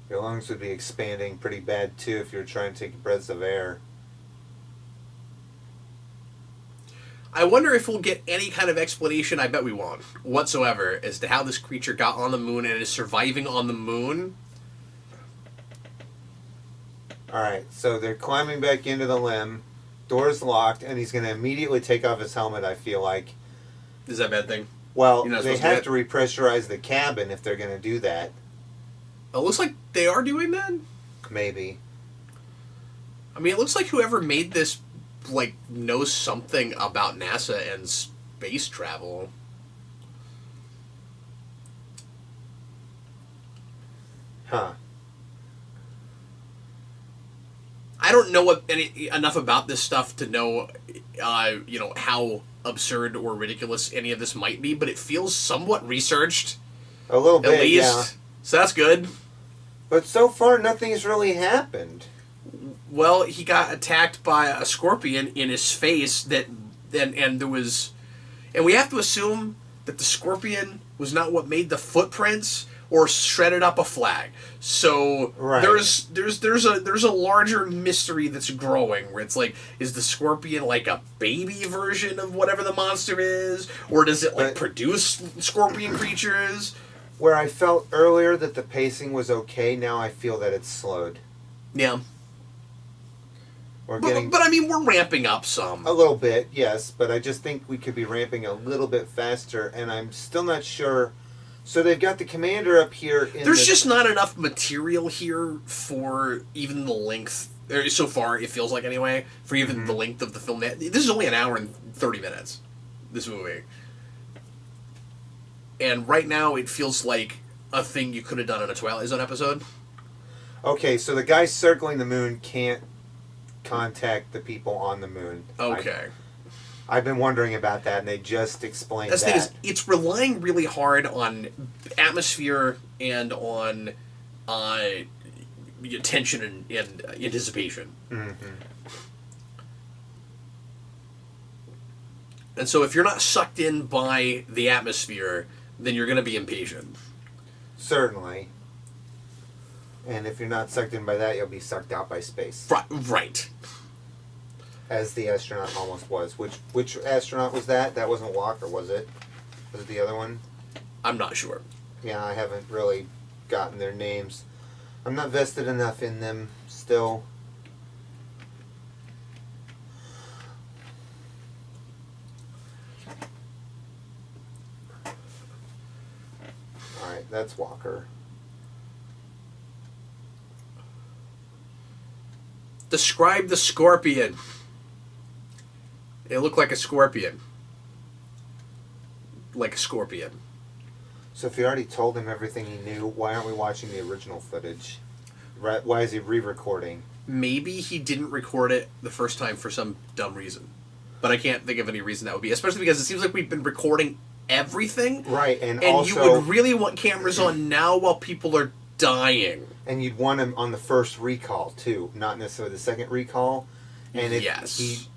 Your lungs would be expanding pretty bad too if you're trying to take breaths of air. I wonder if we'll get any kind of explanation, I bet we won't, whatsoever, as to how this creature got on the moon and is surviving on the moon. Alright, so they're climbing back into the limb. Door's locked, and he's going to immediately take off his helmet, I feel like. Is that a bad thing? Well, they have to repressurize the cabin if they're going to do that. It looks like they are doing that? Maybe. I mean, it looks like whoever made this, knows something about NASA and space travel. Huh. I don't know enough about this stuff to know, how absurd or ridiculous any of this might be, but it feels somewhat researched. A little bit, at least. Yeah. So that's good. But so far, nothing's really happened. Well, he got attacked by a scorpion in his face and we have to assume that the scorpion was not what made the footprints or shredded up a flag. So right. there's a larger mystery that's growing where it's like, is the scorpion like a baby version of whatever the monster is, or does it produce scorpion creatures? Where I felt earlier that the pacing was okay, now I feel that it's slowed. Yeah. But I mean, we're ramping up some. A little bit, yes, but I just think we could be ramping a little bit faster, and I'm still not sure. So they've got the commander up here. There's just not enough material here for even the length. So far, it feels like anyway, for even the length of the film. This is only an hour and 30 minutes, this movie. And right now, it feels like a thing you could have done in a Twilight Zone episode. Okay, so the guy circling the moon can't contact the people on the moon. Okay. I've been wondering about that, and they just explained that. The thing is, it's relying really hard on atmosphere and on tension and anticipation. Mm-hmm. And so if you're not sucked in by the atmosphere, then you're going to be impatient. Certainly. And if you're not sucked in by that, you'll be sucked out by space. Right. As the astronaut almost was. Which astronaut was that? That wasn't Walker, was it? Was it the other one? I'm not sure. Yeah, I haven't really gotten their names. I'm not vested enough in them still. Alright, that's Walker. Describe the scorpion. It looked like a scorpion. Like a scorpion. So if he already told him everything he knew, why aren't we watching the original footage? Why is he re-recording? Maybe he didn't record it the first time for some dumb reason. But I can't think of any reason that would be. Especially because it seems like we've been recording everything. Right, and also, you would really want cameras on now while people are dying. And you'd want him on the first recall, too. Not necessarily the second recall. And yes.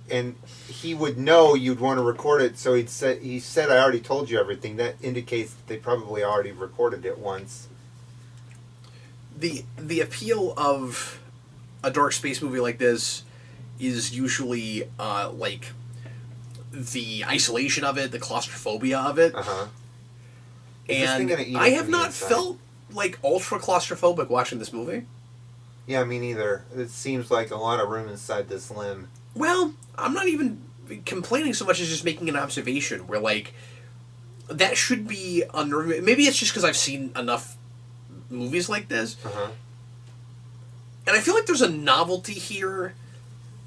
He would know you'd want to record it, so he said, I already told you everything. That indicates that they probably already recorded it once. the appeal of a dark space movie like this is usually like the isolation of it, the claustrophobia of it. And I have not felt like ultra claustrophobic watching this movie. Yeah, me neither. It seems like a lot of room inside this limb. Well, I'm not even complaining so much as just making an observation where, like, that should be unnerving. Maybe it's just because I've seen enough movies like this. And I feel like there's a novelty here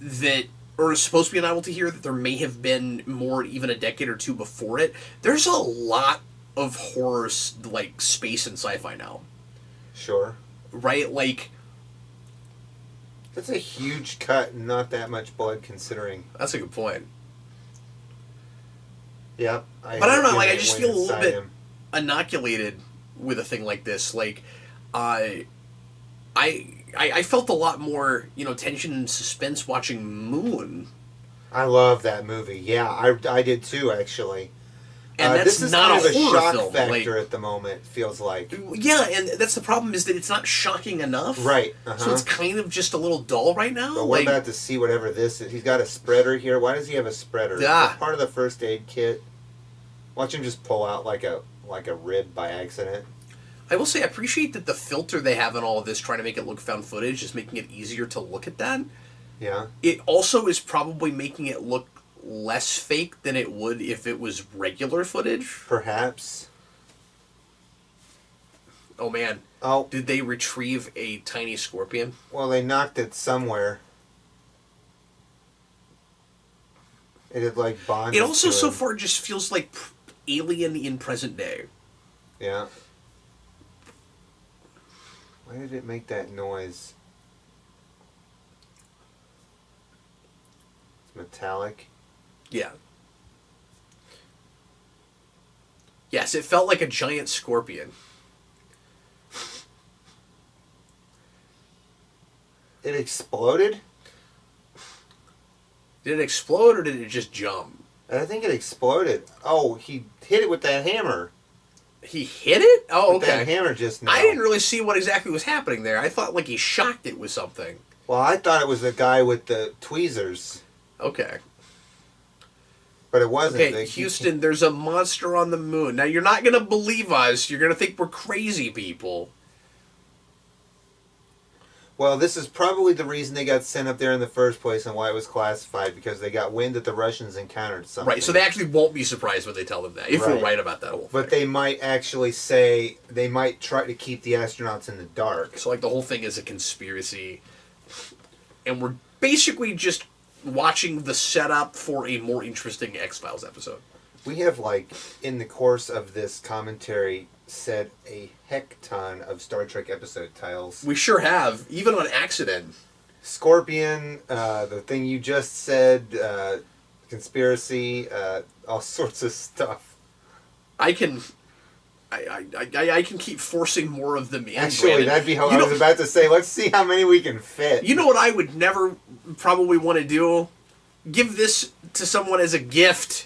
that, or is supposed to be a novelty here that there may have been more even a decade or two before it. There's a lot of horror, like, space and sci-fi now. Sure. Right? Like... That's a huge cut and not that much blood considering. That's a good point. Yeah. But I don't know, like, I just feel a little bit inoculated with a thing like this. Like, I felt a lot more, tension and suspense watching Moon. I love that movie. Yeah, I did too, actually. And that's this is not kind a of horror shock film. factor at the moment, feels like. Yeah, and that's the problem, is that it's not shocking enough. Right. So it's kind of just a little dull right now. But we're about to see whatever this is. He's got a spreader here. Why does he have a spreader? Yeah. Part of the first aid kit. Watch him just pull out like a rib by accident. I will say I appreciate that the filter they have in all of this, trying to make it look found footage, is making it easier to look at that. Yeah. It also is probably making it look less fake than it would if it was regular footage. Perhaps. Oh man. Oh. Did they retrieve a tiny scorpion? Well, they knocked it somewhere. It had like bonded. It also to so him. far just feels like Alien in present day. Yeah. Why did it make that noise? It's metallic. Yeah. Yes, it felt like a giant scorpion. It exploded? Did it explode or did it just jump? I think it exploded. Oh, he hit it with that hammer. He hit it? Oh, With okay. that hammer just now. I didn't really see what exactly was happening there. I thought like he shocked it with something. Well, I thought it was the guy with the tweezers. Okay. But it wasn't. Okay, Houston, there's a monster on the moon. Now, you're not going to believe us. You're going to think we're crazy people. Well, this is probably the reason they got sent up there in the first place and why it was classified, because they got wind that the Russians encountered something. Right, so they actually won't be surprised when they tell them that, if we're right about that whole thing. But they might actually say, they might try to keep the astronauts in the dark. So, like, the whole thing is a conspiracy. And we're basically just watching the setup for a more interesting X-Files episode. We have, like, in the course of this commentary, said a heck ton of Star Trek episode titles. We sure have, even on accident. Scorpion, the thing you just said, conspiracy, all sorts of stuff. I can keep forcing more of them in. Actually, Brandon. that'd be how I was about to say. Let's see how many we can fit. You know what I would never probably want to do? Give this to someone as a gift.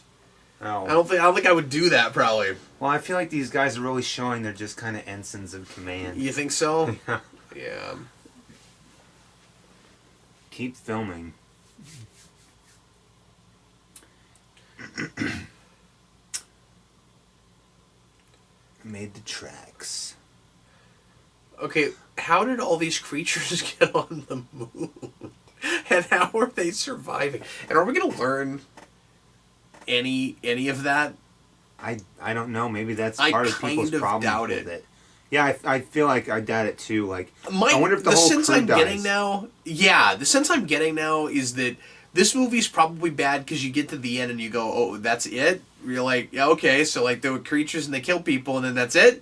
Oh. I don't think I would do that probably. Well, I feel like these guys are really showing they're just kind of ensigns of command. You think so? Yeah. Keep filming. Made the tracks. Okay, how did all these creatures get on the moon? And how are they surviving? And are we going to learn any of that? I don't know. Maybe that's I part of kind people's of problem doubt with it. it. Yeah, I feel like I doubt it too. Like, I wonder if the whole sense crew I'm dies. getting now, the sense I'm getting now is that this movie's probably bad because you get to the end and you go, oh, that's it? You're like, yeah, okay, so like there were creatures and they kill people and then that's it?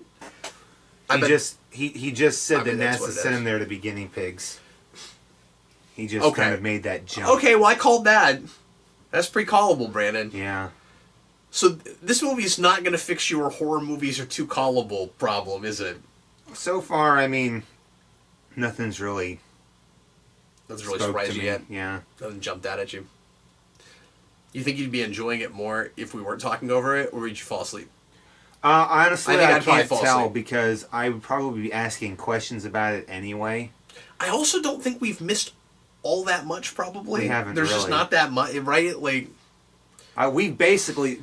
He just said that that's NASA what it sent is. him there to be guinea pigs. He just kind of made that jump. Okay, well I called that. That's pretty callable, Brandon. Yeah. So this movie's not going to fix your horror movies are too callable problem, is it? So far, I mean, nothing's really Doesn't really spoke surprise to you me. yet. Yeah. Doesn't jump out at you. You think you'd be enjoying it more if we weren't talking over it, or would you fall asleep? Honestly, I think I I'd probably can't fall tell asleep. because I would probably be asking questions about it anyway. I also don't think we've missed all that much. Probably We haven't There's just really. not that much, right? Like We basically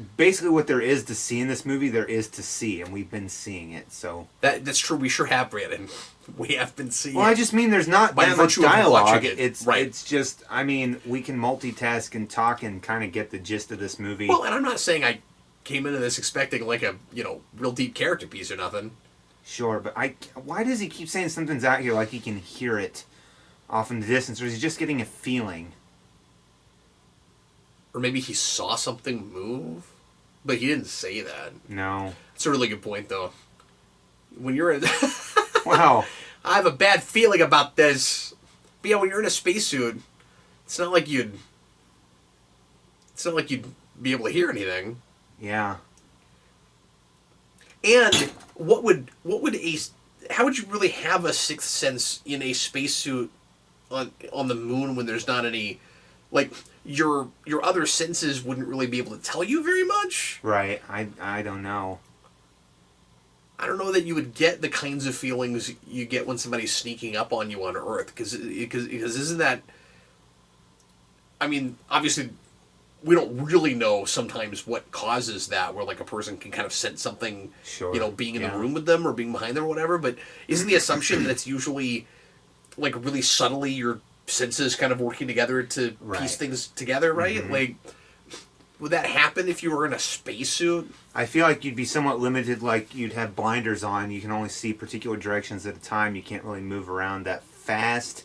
what there is to see in this movie, there is to see, and we've been seeing it. So, that's true. We sure have, Brandon. We have been seeing. well, I just mean there's not By that much virtue of dialogue. watching it, It's right. it's just, I mean, we can multitask and talk and kind of get the gist of this movie. Well, and I'm not saying I came into this expecting like a real deep character piece or nothing. Sure, but why does he keep saying something's out here like he can hear it off in the distance, or is he just getting a feeling? Or maybe he saw something move, but he didn't say that. No. It's a really good point, though. When you're in, Wow. I have a bad feeling about this. But yeah, when you're in a spacesuit, it's not like you'd be able to hear anything. Yeah. And how would you really have a sixth sense in a spacesuit on the moon when there's not any, like, your other senses wouldn't really be able to tell you very much? Right. I don't know. I don't know that you would get the kinds of feelings you get when somebody's sneaking up on you on Earth, because isn't that? I mean, obviously, we don't really know sometimes what causes that, where like a person can kind of sense something, Sure. being in Yeah. the room with them or being behind them or whatever. But isn't the assumption that it's usually like really subtly your senses kind of working together to Right. piece things together, right? Mhm. Like, would that happen if you were in a spacesuit? I feel like you'd be somewhat limited, like you'd have blinders on. You can only see particular directions at a time. You can't really move around that fast.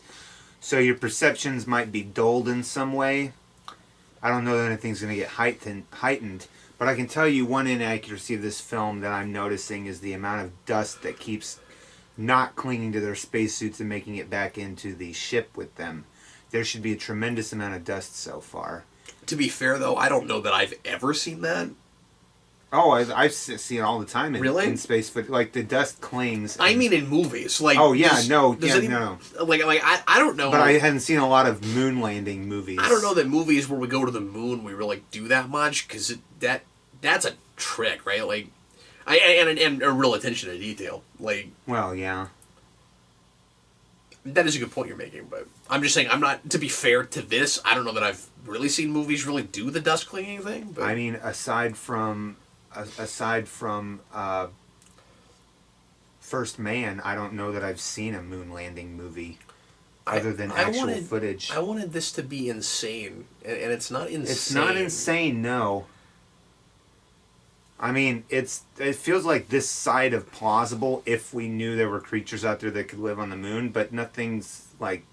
So your perceptions might be dulled in some way. I don't know that anything's going to get heightened, but I can tell you one inaccuracy of this film that I'm noticing is the amount of dust that keeps not clinging to their spacesuits and making it back into the ship with them. There should be a tremendous amount of dust so far. To be fair, though, I don't know that I've ever seen that. Oh, I see it all the time Really? in space, but like the dust clings. I and- mean, in movies, like Oh, yeah, does- no, does yeah, any- no. Like I don't know. But I hadn't seen a lot of moon landing movies. I don't know that movies where we go to the moon we really do that much, because that's a trick, right? Like, and a real attention to detail. Like, Well, yeah. that is a good point you're making, but I'm just saying, I'm not, to be fair to this, I don't know that I've really seen movies really do the dust clinging thing. But I mean, aside from First Man, I don't know that I've seen a moon landing movie other than actual footage. I wanted this to be insane, and it's not insane. It's not insane, no. I mean, it feels like this side of plausible if we knew there were creatures out there that could live on the moon, but nothing's like,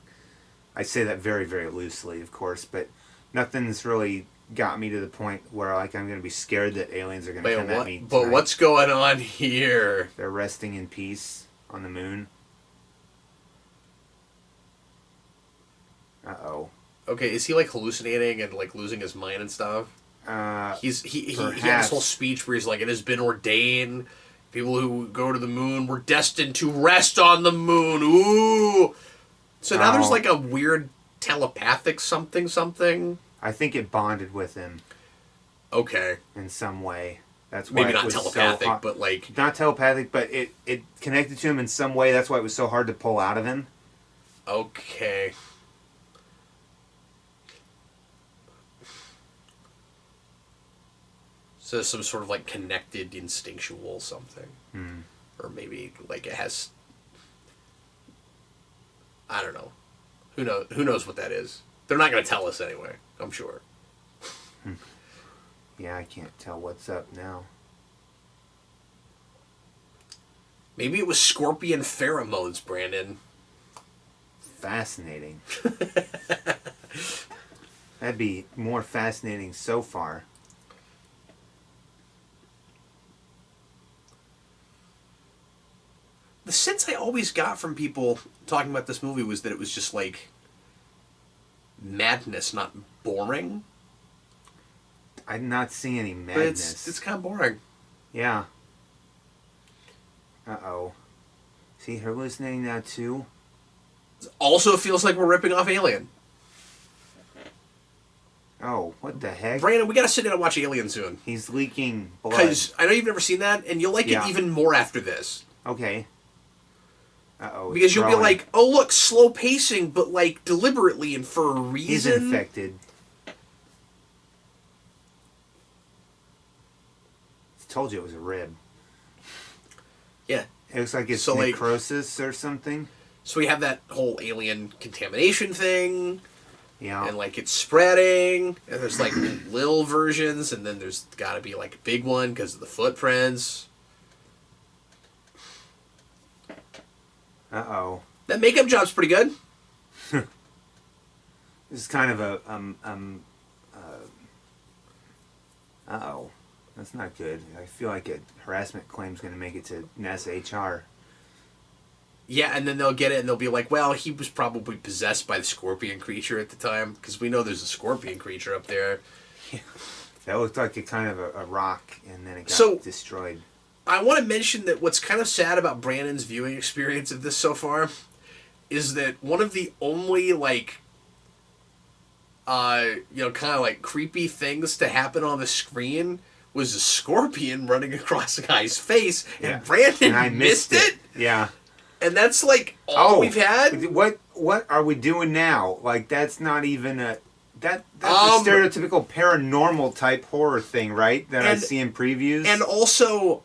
I say that very, very loosely, of course, but nothing's really got me to the point where like I'm going to be scared that aliens are going to come at me. But tonight. what's going on here? They're resting in peace on the moon. Uh-oh. Okay, is he like hallucinating and like losing his mind and stuff? He had this whole speech where he's like, it has been ordained, people who go to the moon were destined to rest on the moon. Ooh. So now there's like a weird telepathic something. I think it bonded with him Okay. in some way. That's why Maybe it not was telepathic, so hard. but like, Not telepathic, but it connected to him in some way. That's why it was so hard to pull out of him. okay. So some sort of like connected instinctual something. Or maybe like it has, I don't know. Who knows what that is? They're not going to tell us anyway, I'm sure. Yeah, I can't tell what's up now. Maybe it was scorpion pheromones, Brandon. Fascinating. That'd be more fascinating so far. The sense I always got from people talking about this movie was that it was just like madness, not boring. I'm not seeing any But madness. it's kind of boring. Yeah. Uh-oh. See, hallucinating now too? Also feels like we're ripping off Alien. Oh, what the heck? Brandon, we gotta sit down and watch Alien soon. He's leaking blood. Because I know you've never seen that, and you'll like it even more after this. Okay. Uh-oh. Because you'll be like, oh, look, slow pacing, but, like, deliberately and for a reason. He's infected. Told you it was a rib. Yeah. It looks like it's So, like, necrosis or something. So we have that whole alien contamination thing. Yeah. And, like, it's spreading. And there's, like, little versions. And then there's got to be, like, a big one because of the footprints. Uh-oh. That makeup job's pretty good. This is kind of a, uh-oh. That's not good. I feel like a harassment claim's going to make it to NASA HR. Yeah, and then they'll get it and they'll be like, well, he was probably possessed by the scorpion creature at the time. Because we know there's a scorpion creature up there. Yeah. That looked like a kind of a rock, and then it got destroyed. I want to mention that what's kind of sad about Brandon's viewing experience of this so far is that one of the only, like, kind of like creepy things to happen on the screen was a scorpion running across a guy's face, and Brandon and I missed it. Yeah. And that's, like, all we've had. What are we doing now? Like, that's not even a... That's a stereotypical paranormal type horror thing, right? That I see in previews. And also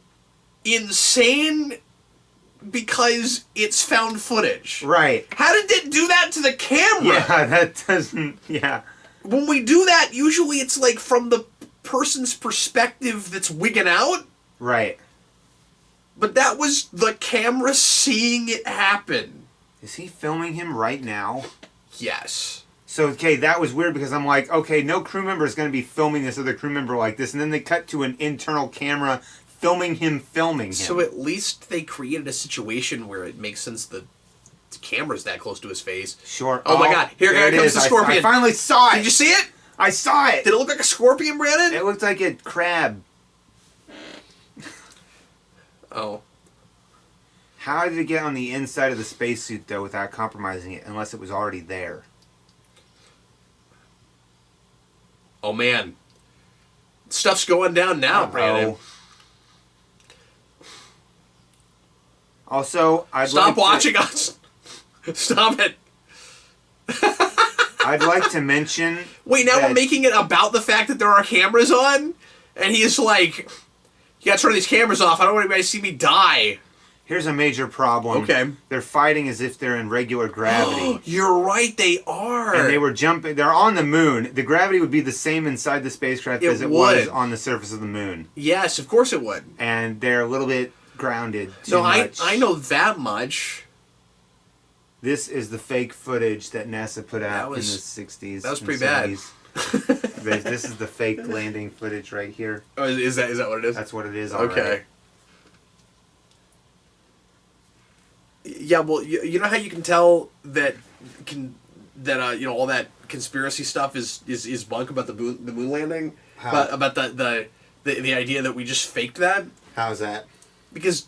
insane because it's found footage. Right. How did it do that to the camera? Yeah, that doesn't... Yeah. When we do that, usually it's, like, from the person's perspective that's wigging out. Right. But that was the camera seeing it happen. Is he filming him right now? Yes. So, okay, that was weird because I'm like, okay, no crew member is going to be filming this other crew member like this. And then they cut to an internal camera filming him. So at least they created a situation where it makes sense that the camera's that close to his face. Sure. Oh my god, here comes the scorpion. I finally saw it. Did you see it? I saw it. Did it look like a scorpion, Brandon? It looked like a crab. Oh. How did it get on the inside of the spacesuit, though, without compromising it, unless it was already there? Oh, man. Stuff's going down now, Brandon. Also, Stop watching us. Stop it. I'd like to mention... Wait, now we're making it about the fact that there are cameras on? And he's like, you gotta turn these cameras off. I don't want anybody to see me die. Here's a major problem. Okay. They're fighting as if they're in regular gravity. You're right, they are. And they were jumping. They're on the moon. The gravity would be the same inside the spacecraft as it was on the surface of the moon. Yes, of course it would. And they're a little bit grounded. Too much. I know that much. This is the fake footage that NASA put out in the 60s. That was pretty bad. This is the fake landing footage right here. Oh, is that what it is? That's what it is. Okay. Yeah, well, you know how you can tell that all that conspiracy stuff is bunk about the moon landing, about the idea that we just faked that. How's that? Because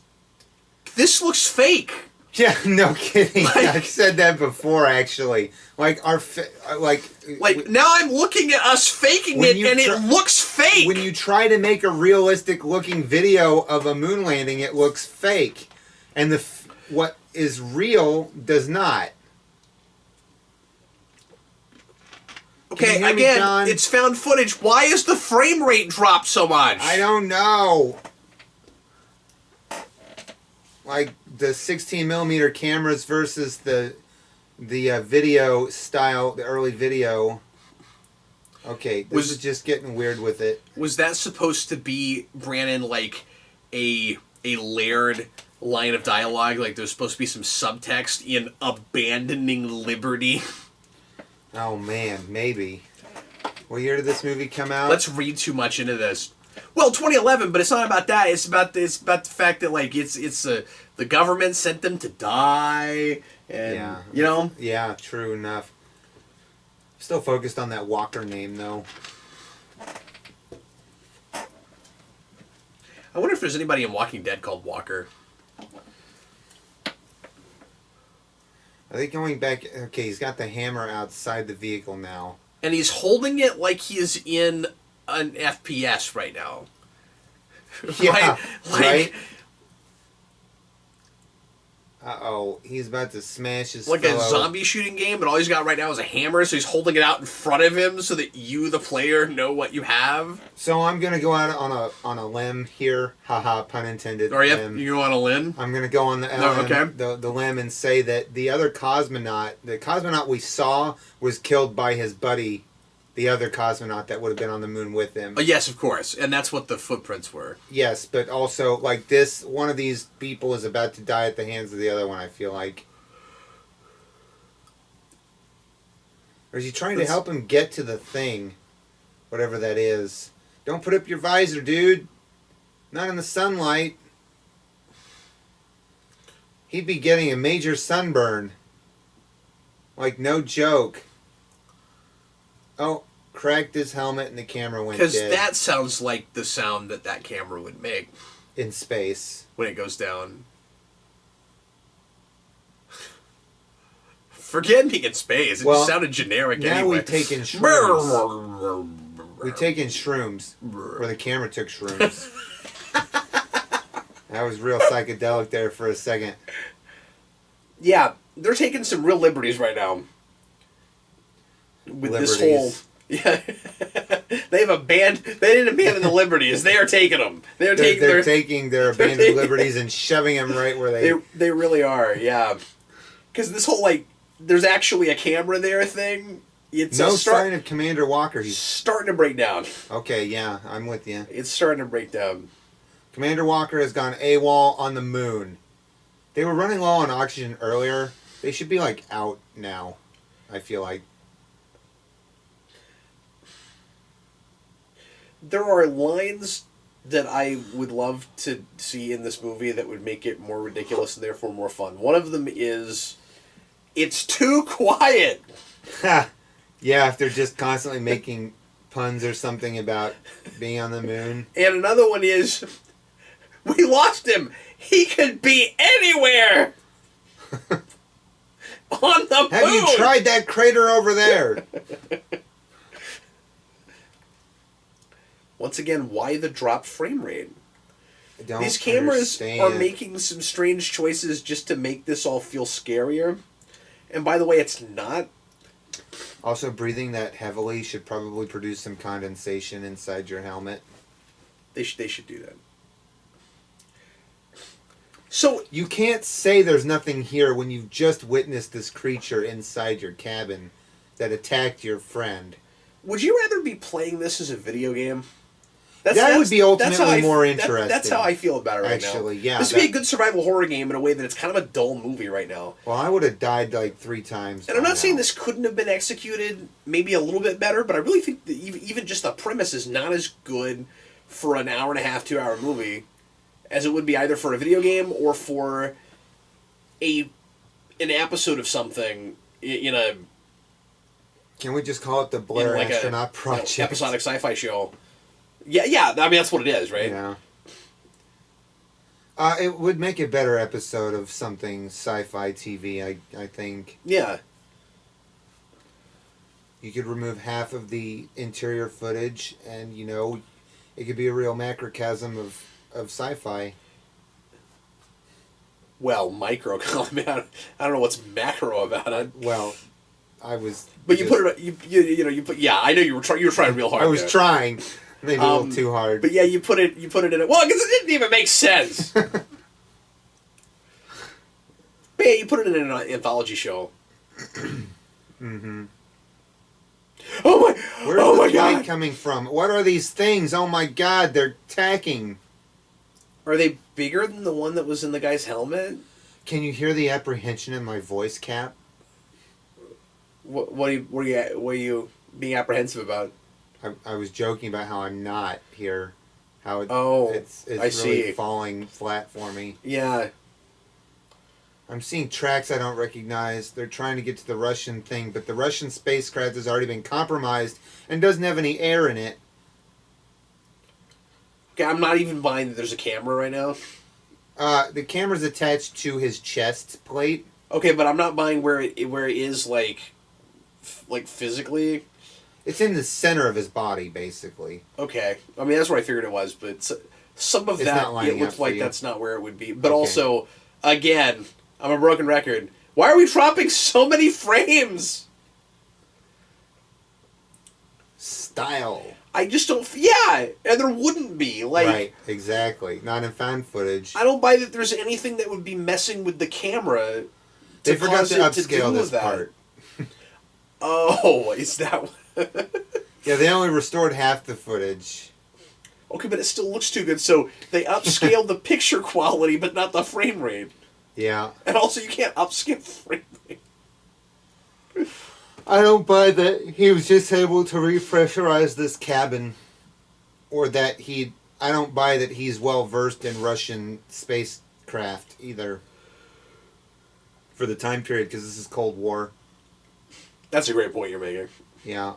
this looks fake. Yeah, no kidding. I've said that before, actually. Like now I'm looking at us faking it, and it looks fake. When you try to make a realistic looking video of a moon landing, it looks fake, and what is real does not. Okay, again, it's found footage. Why is the frame rate dropped so much? I don't know. Like the 16mm cameras versus the video style, the early video. Okay, this is just getting weird with it. Was that supposed to be, Brandon, like a layered line of dialogue? Like there's supposed to be some subtext in abandoning liberty? Oh man, maybe. What year did this movie come out? Let's read too much into this. Well, 2011, but it's not about that. It's about the fact that like it's the government sent them to die, and you know. Yeah, true enough. Still focused on that Walker name though. I wonder if there's anybody in Walking Dead called Walker. Are they going back? Okay, he's got the hammer outside the vehicle now. And he's holding it like he is in an FPS right now. Yeah, Like, right? Uh-oh, he's about to smash his like fellow. a zombie shooting game, but all he's got right now is a hammer, so he's holding it out in front of him so that you, the player, know what you have. So I'm gonna go out on a limb here. Haha, pun intended. Or Limb. you go on a limb? I'm gonna go on the okay. the limb and say that the cosmonaut we saw was killed by his buddy, the other cosmonaut that would have been on the moon with him. Oh, yes, of course. And that's what the footprints were. Yes, but also like one of these people is about to die at the hands of the other one. I feel like. Or is he trying to help him get to the thing, whatever that is? Don't put up your visor, dude. Not in the sunlight. He'd be getting a major sunburn. Like, no joke. Oh, cracked his helmet and the camera went dead. Because that sounds like the sound that camera would make. In space. When it goes down. Forget being in space. It just sounded generic now anyway. we've taken shrooms. We've taken shrooms. Where the camera took shrooms. That was real psychedelic there for a second. Yeah, they're taking some real liberties right now. With this whole... Yeah. They didn't abandon the liberties. They are taking them. They're taking their abandoned liberties and shoving them right where they really are, yeah. Because this whole, like, there's actually a camera there thing. It's no sign of Commander Walker. He's starting to break down. Okay, yeah, I'm with you. It's starting to break down. Commander Walker has gone AWOL on the moon. They were running low on oxygen earlier. They should be, like, out now, I feel like. There are lines that I would love to see in this movie that would make it more ridiculous and therefore more fun. One of them is, "It's too quiet." Yeah, if they're just constantly making puns or something about being on the moon. And another one is, "We lost him. He could be anywhere." On the moon. Have you tried that crater over there? Once again, why the dropped frame rate? These cameras understand. are making some strange choices just to make this all feel scarier. And by the way, it's not. Also, breathing that heavily should probably produce some condensation inside your helmet. They should do that. So you can't say there's nothing here when you've just witnessed this creature inside your cabin that attacked your friend. Would you rather be playing this as a video game? That would be ultimately more interesting. That's how I feel about it right now. Actually, yeah. This would be a good survival horror game in a way that it's kind of a dull movie right now. Well, I would have died like 3 times. And I'm not saying this couldn't have been executed maybe a little bit better, but I really think that even just the premise is not as good for an hour and a half, 2 hour movie as it would be either for a video game or for an episode of something in a... Can we just call it the Blair Astronaut Project? Episodic sci-fi show. Yeah. I mean, that's what it is, right? Yeah. It would make a better episode of something sci-fi TV, I think. Yeah. You could remove half of the interior footage, and, it could be a real macrocosm of sci-fi. Well, micro. I mean, I don't know what's macro about it. Well, I was... But you put it... You put... Yeah, I know you were trying real hard. I was trying. Maybe a little too hard. But yeah, you put it in it. Well, because it didn't even make sense. But yeah, you put it in an anthology show. Mm-hmm. Oh my! Where's the light coming from? What are these things? Oh my God! They're attacking. Are they bigger than the one that was in the guy's helmet? Can you hear the apprehension in my voice, Cap? What are you being apprehensive about? I was joking about how I'm not here. How it's really falling flat for me. Yeah. I'm seeing tracks I don't recognize. They're trying to get to the Russian thing, but the Russian spacecraft has already been compromised and doesn't have any air in it. Okay, I'm not even buying that there's a camera right now. The camera's attached to his chest plate. Okay, but I'm not buying where it is like physically. It's in the center of his body, basically. Okay. I mean, that's what I figured it was, but some of It's that, not lining it looked up for like you. that's not where it would be. But Okay. also, again, I'm a broken record. Why are we dropping so many frames? Style. I just don't... Yeah, and there wouldn't be. Like, Right, exactly. Not in found footage. I don't buy that there's anything that would be messing with the camera They forgot cause to it upscale do this that. part. Oh, is that... Yeah, they only restored half the footage. Okay, but it still looks too good, so they upscaled the picture quality, but not the frame rate. Yeah. And also, you can't upscale frame rate. I don't buy that he was just able to repressurize this cabin. Or that I don't buy that he's well versed in Russian spacecraft either. For the time period, because this is Cold War. That's a great point you're making. Yeah.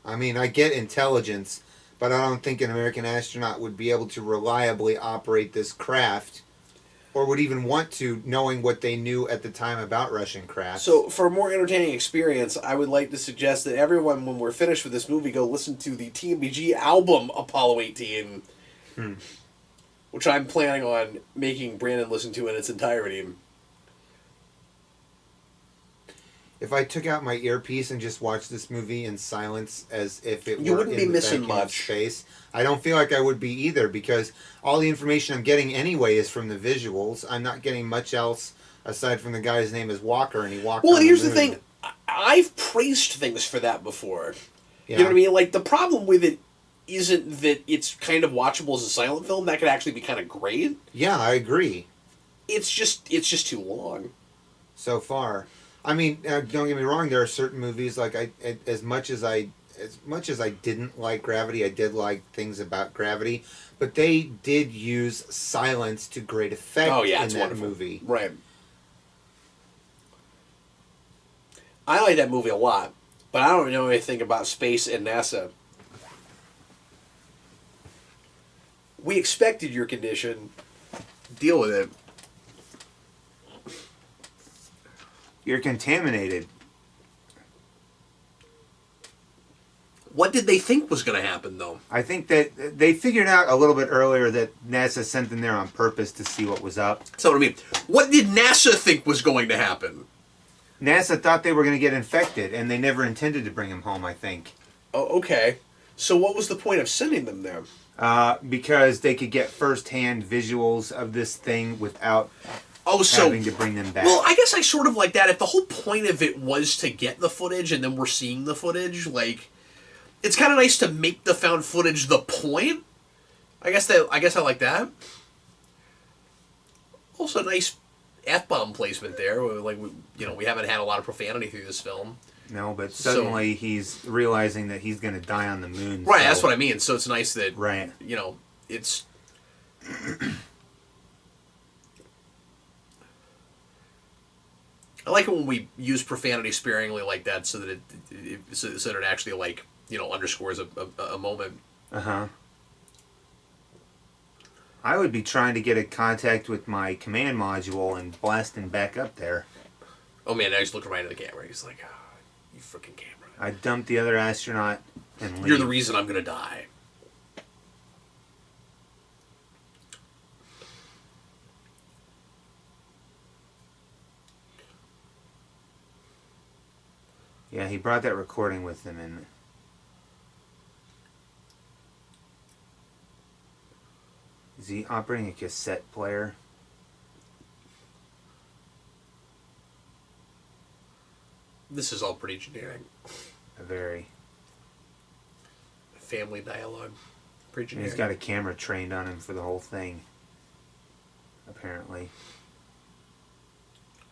I mean, I get intelligence, but I don't think an American astronaut would be able to reliably operate this craft, or would even want to, knowing what they knew at the time about Russian crafts. So, for a more entertaining experience, I would like to suggest that everyone, when we're finished with this movie, go listen to the TMBG album Apollo 18, which I'm planning on making Brandon listen to in its entirety. If I took out my earpiece and just watched this movie in silence as if it You were wouldn't in be the missing vacuum of much. space, I don't feel like I would be either, because all the information I'm getting anyway is from the visuals. I'm not getting much else aside from the guy's name is Walker and he walked Well, on and here's the the moon. thing. I've praised things for that before. Yeah. You know what I mean? Like, the problem with it isn't that it's kind of watchable as a silent film. That could actually be kind of great. Yeah, I agree. It's just too long. So far, I mean, don't get me wrong. There are certain movies like as much as I didn't like Gravity, I did like things about Gravity, but they did use silence to great effect Oh, yeah, in it's that wonderful. movie. Right. I like that movie a lot, but I don't know anything about space and NASA. We expected your condition. Deal with it. You're contaminated. What did they think was going to happen, though? I think that they figured out a little bit earlier that NASA sent them there on purpose to see what was up. That's what I mean. What did NASA think was going to happen? NASA thought they were going to get infected, and they never intended to bring them home, I think. Oh, okay. So what was the point of sending them there? Because they could get first-hand visuals of this thing without having to bring them back. Well, I guess I sort of like that. If the whole point of it was to get the footage and then we're seeing the footage, like, it's kind of nice to make the found footage the point. I guess I like that. Also, nice F-bomb placement there. Like, we haven't had a lot of profanity through this film. No, but suddenly he's realizing that he's going to die on the moon. Right, so- that's what I mean. So it's nice that, Right. It's... I like it when we use profanity sparingly like that, so that it actually, like, underscores a moment. Uh-huh. I would be trying to get a contact with my command module and blasting back up there. Oh man, now he's looking right at the camera. He's like, oh, you freaking camera. I dumped the other astronaut and leave. You're the reason I'm gonna die. Yeah, he brought that recording with him, and is he operating a cassette player? This is all pretty generic. A very. Family dialogue. Pretty And generic. he's got a camera trained on him for the whole thing. Apparently.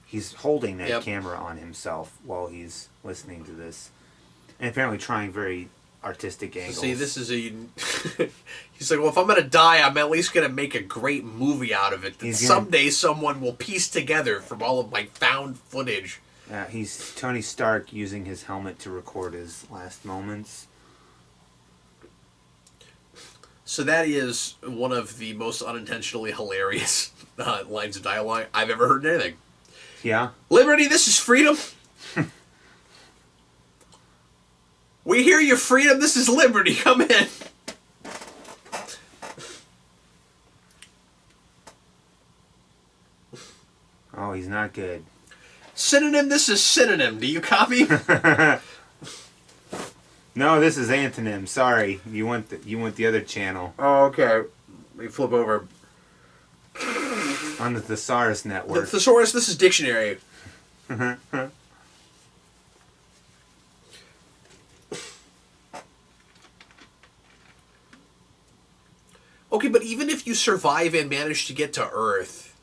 He's holding that Yep. camera on himself while he's listening to this. And apparently trying very artistic angles. See, this is a... He's like, well, if I'm going to die, I'm at least going to make a great movie out of it that someday someone will piece together from all of my found footage. He's Tony Stark using his helmet to record his last moments. So that is one of the most unintentionally hilarious lines of dialogue I've ever heard in anything. Yeah? Liberty, this is freedom. We hear you, freedom. This is liberty. Come in. Oh, he's not good. Synonym, this is synonym. Do you copy? No, this is antonym. Sorry, you want the other channel Oh, okay. Let me flip over. on the Thesaurus The network. thesaurus, this is dictionary. Okay, but even if you survive and manage to get to Earth...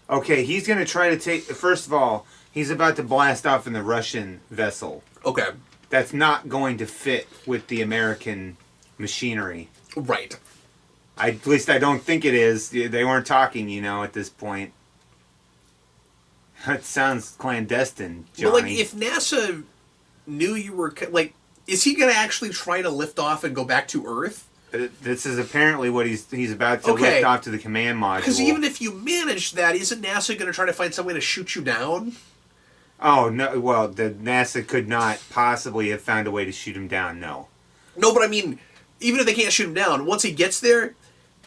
Okay, he's gonna try to take. First of all, he's about to blast off in the Russian vessel. Okay. That's not going to fit with the American machinery. Right. At least I don't think it is. They weren't talking, at this point. That sounds clandestine, Johnny. But, if NASA knew you were... is he going to actually try to lift off and go back to Earth? This is apparently what he's about to Okay. lift off to the command module. Because even if you manage that, isn't NASA going to try to find some way to shoot you down? Oh, no. Well, the NASA could not possibly have found a way to shoot him down, no. No, but I mean, even if they can't shoot him down, once he gets there,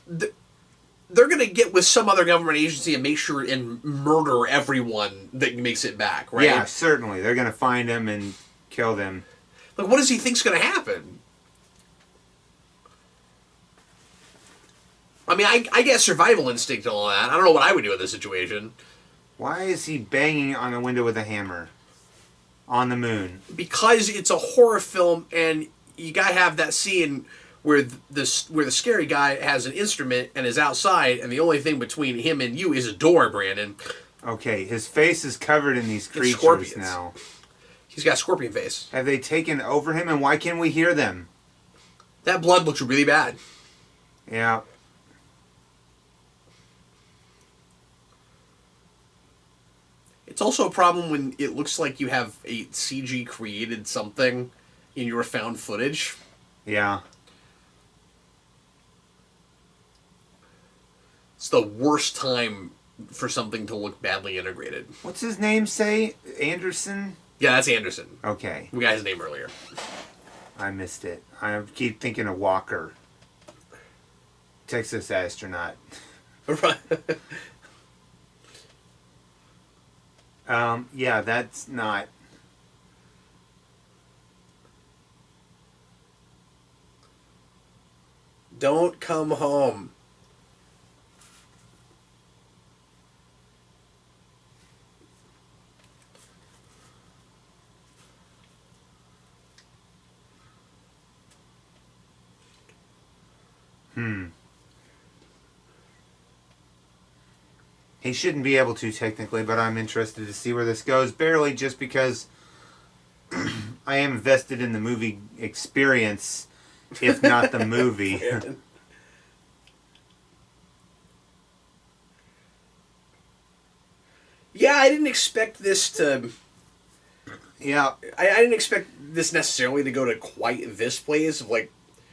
they're going to get with some other government agency and make sure and murder everyone that makes it back, right? Yeah, certainly. They're going to find him and kill them. What does he think's going to happen? I mean, I get survival instinct and all that. I don't know what I would do in this situation. Why is he banging on a window with a hammer? On the moon. Because it's a horror film, and you gotta have that scene where the scary guy has an instrument and is outside, and the only thing between him and you is a door, Brandon. Okay, his face is covered in these creatures scorpions. now. He's got a scorpion face. Have they taken over him, and why can't we hear them? That blood looks really bad. Yeah. It's also a problem when it looks like you have a CG created something in your found footage. Yeah. It's the worst time for something to look badly integrated. What's his name say? Anderson? Yeah, that's Anderson. Okay. We got his name earlier. I missed it. I keep thinking of Walker. Texas astronaut. Right. Yeah, that's not... Don't come home. He shouldn't be able to, technically, but I'm interested to see where this goes. Barely just because I am invested in the movie experience, if not the movie. Yeah, I didn't expect this to... Yeah. I didn't expect this necessarily to go to quite this place of,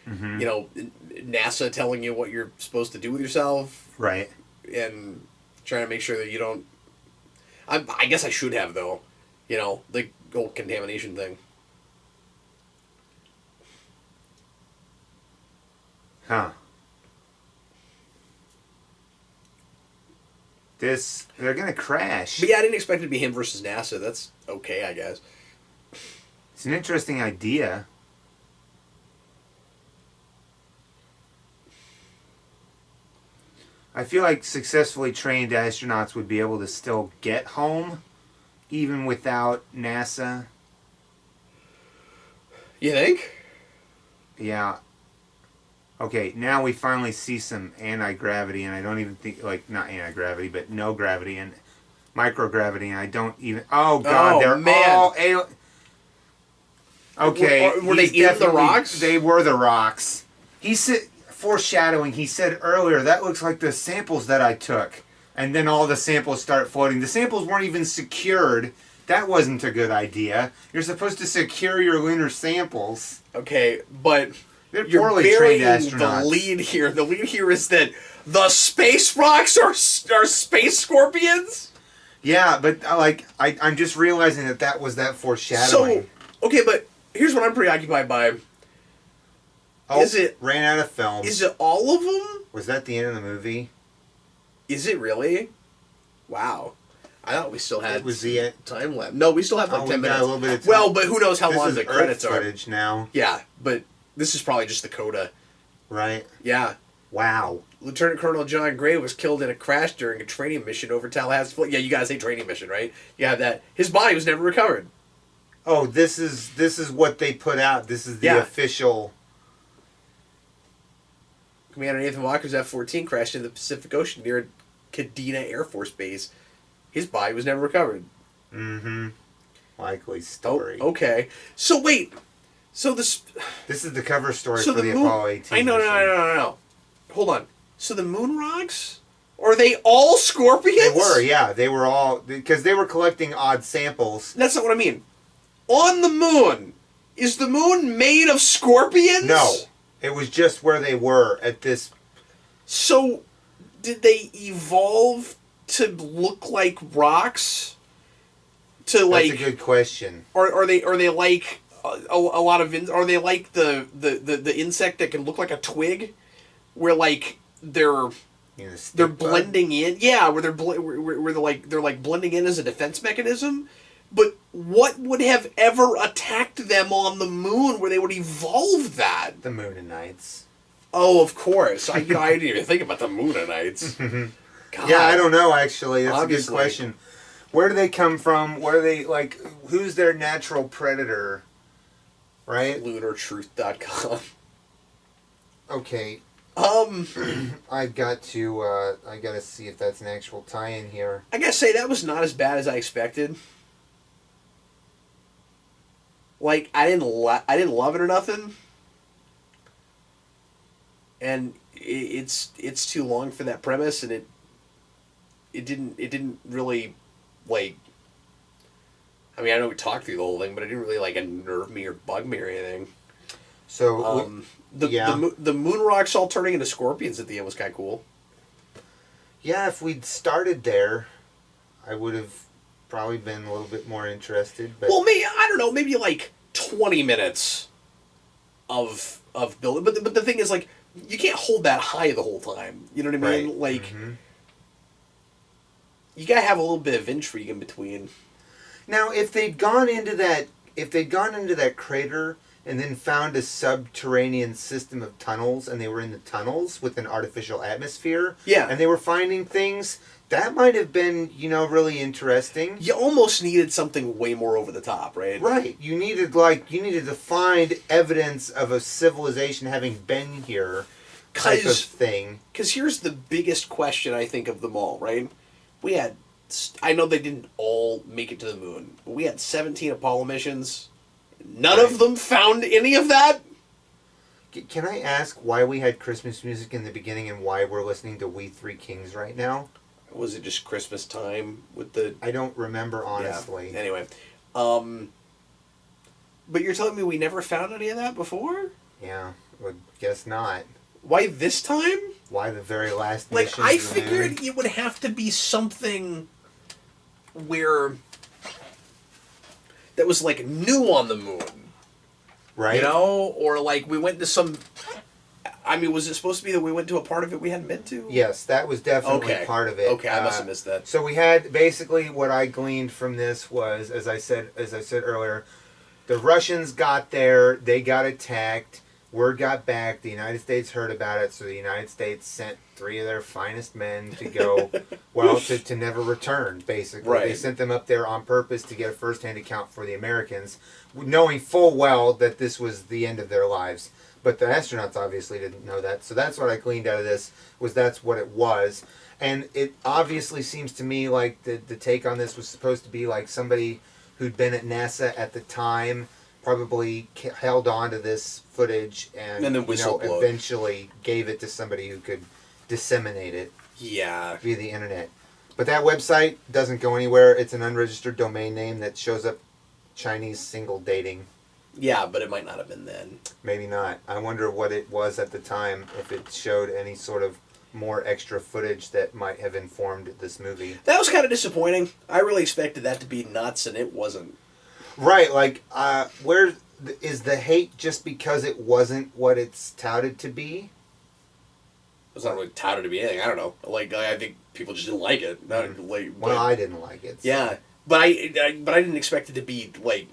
NASA telling you what you're supposed to do with yourself. Right. And trying to make sure that you don't... I guess I should have, though. The whole contamination thing. Huh. They're gonna crash. But yeah, I didn't expect it to be him versus NASA. That's okay, I guess. It's an interesting idea. I feel like successfully trained astronauts would be able to still get home, even without NASA. You think? Yeah. Okay, now we finally see some anti-gravity, and I don't even think, not anti-gravity, but no gravity and microgravity, and I don't even... Oh, God, they're all... Okay. Were they in the rocks? They were the rocks. He said... Foreshadowing, he said earlier, that looks like the samples that I took. And then all the samples start floating. The samples weren't even secured. That wasn't a good idea. You're supposed to secure your lunar samples. Okay, but... They're You're poorly trained burying astronauts. the lead here. The lead here is that the space rocks are space scorpions? Yeah, but I'm just realizing that was that foreshadowing. So, okay, but here's what I'm preoccupied by. Oh, Is it ran out of film? Is it all of them? Was that the end of the movie? Is it really? Wow. I thought we still had It was the end. time left. No, we still have like Oh, 10 we got minutes. a little bit of time. Well, but who knows how This long is the Earth credits are. footage now, Yeah, but this is probably just the coda. right? Yeah. Wow. Lieutenant Colonel John Gray was killed in a crash during a training mission over Tallahassee. Yeah, you guys say training mission, right? You have that. His body was never recovered. Oh, this is what they put out. This is the Yeah. official. Commander Nathan Walker's F-14 crashed in the Pacific Ocean near Kadena Air Force Base. His body was never recovered. Mm-hmm. Likely story. Oh, okay. So wait. So this. This is the cover story So for the moon, Apollo 18. I know, mission. no. Hold on. So the moon rocks? Are they all scorpions? They were, yeah. They were all because they were collecting odd samples. That's not what I mean. On the moon, is the moon made of scorpions? No, it was just where they were at this. So, did they evolve to look like rocks? To like, That's a good question. or are they like a lot of are they like the insect that can look like a twig, where like they're They're blending in? Yeah, where where they're like blending in as a defense mechanism. But what would have ever attacked them on the moon where they would evolve that? The Moonanites. Oh, of course. I didn't even think about the Moonanites. God. Yeah, I don't know actually. That's Obviously. a good question. Where do they come from? What are they like? Who's their natural predator? Right? LunarTruth.com. Okay. I got to see if that's an actual tie-in here. I gotta say, that was not as bad as I expected. Like, I didn't love it or nothing. And it's too long for that premise, and it didn't really, like, I mean, I know we talked through the whole thing, but it didn't really, like, unnerve me or bug me or anything. So, The moon rocks all turning into scorpions at the end was kind of cool. yeah, if we'd started there, I would have probably been a little bit more interested. But Well, maybe, I don't know, maybe like 20 minutes of building. But the thing is, like, you can't hold that high the whole time. You know what I mean? Right. Like, Mhm. you gotta have a little bit of intrigue in between. Now, if they'd gone into that crater and then found a subterranean system of tunnels, and they were in the tunnels with an artificial atmosphere, Yeah. and they were finding things, that might have been, really interesting. You almost needed something way more over the top, right? Right. You needed to find evidence of a civilization having been here, type of 'Cause- thing. Because here's the biggest question, I think, of them all, right? We had, I know they didn't all make it to the moon, but we had 17 Apollo missions. None Right. of them found any of that? Can I ask why we had Christmas music in the beginning and why we're listening to We Three Kings right now? Was it just Christmas time with the... I don't remember, honestly. Yeah. Anyway. But you're telling me we never found any of that before? Yeah, would guess not. Why this time? Why the very last Like, mission I to the moon? figured it would have to be something where... that was, like, new on the moon. Right? You know? Or, like, we went to some... I mean, was it supposed to be that we went to a part of it we hadn't been to? Yes, that was definitely Okay. part of it. Okay, I must have missed that. So we had basically what I gleaned from this was, as I said earlier, the Russians got there, they got attacked, word got back, the United States heard about it, so the United States sent 3 of their finest men to go, to never return, basically. Right. They sent them up there on purpose to get a first-hand account for the Americans, knowing full well that this was the end of their lives. But the astronauts obviously didn't know that. So that's what I gleaned out of this, was that's what it was. And it obviously seems to me like the take on this was supposed to be like somebody who'd been at NASA at the time, probably held on to this footage and then whistleblowed. eventually gave it to somebody who could disseminate it Yeah. via the internet. But that website doesn't go anywhere. It's an unregistered domain name that shows up Chinese single dating. Yeah, but it might not have been then. Maybe not. I wonder what it was at the time, if it showed any sort of more extra footage that might have informed this movie. That was kind of disappointing. I really expected that to be nuts, and it wasn't. Right, like, where is the hate just because it wasn't what it's touted to be? It's not really touted to be anything. I don't know. Like, I think people just didn't like it. Not, like, Well, I didn't like it. So. Yeah, but I didn't expect it to be like,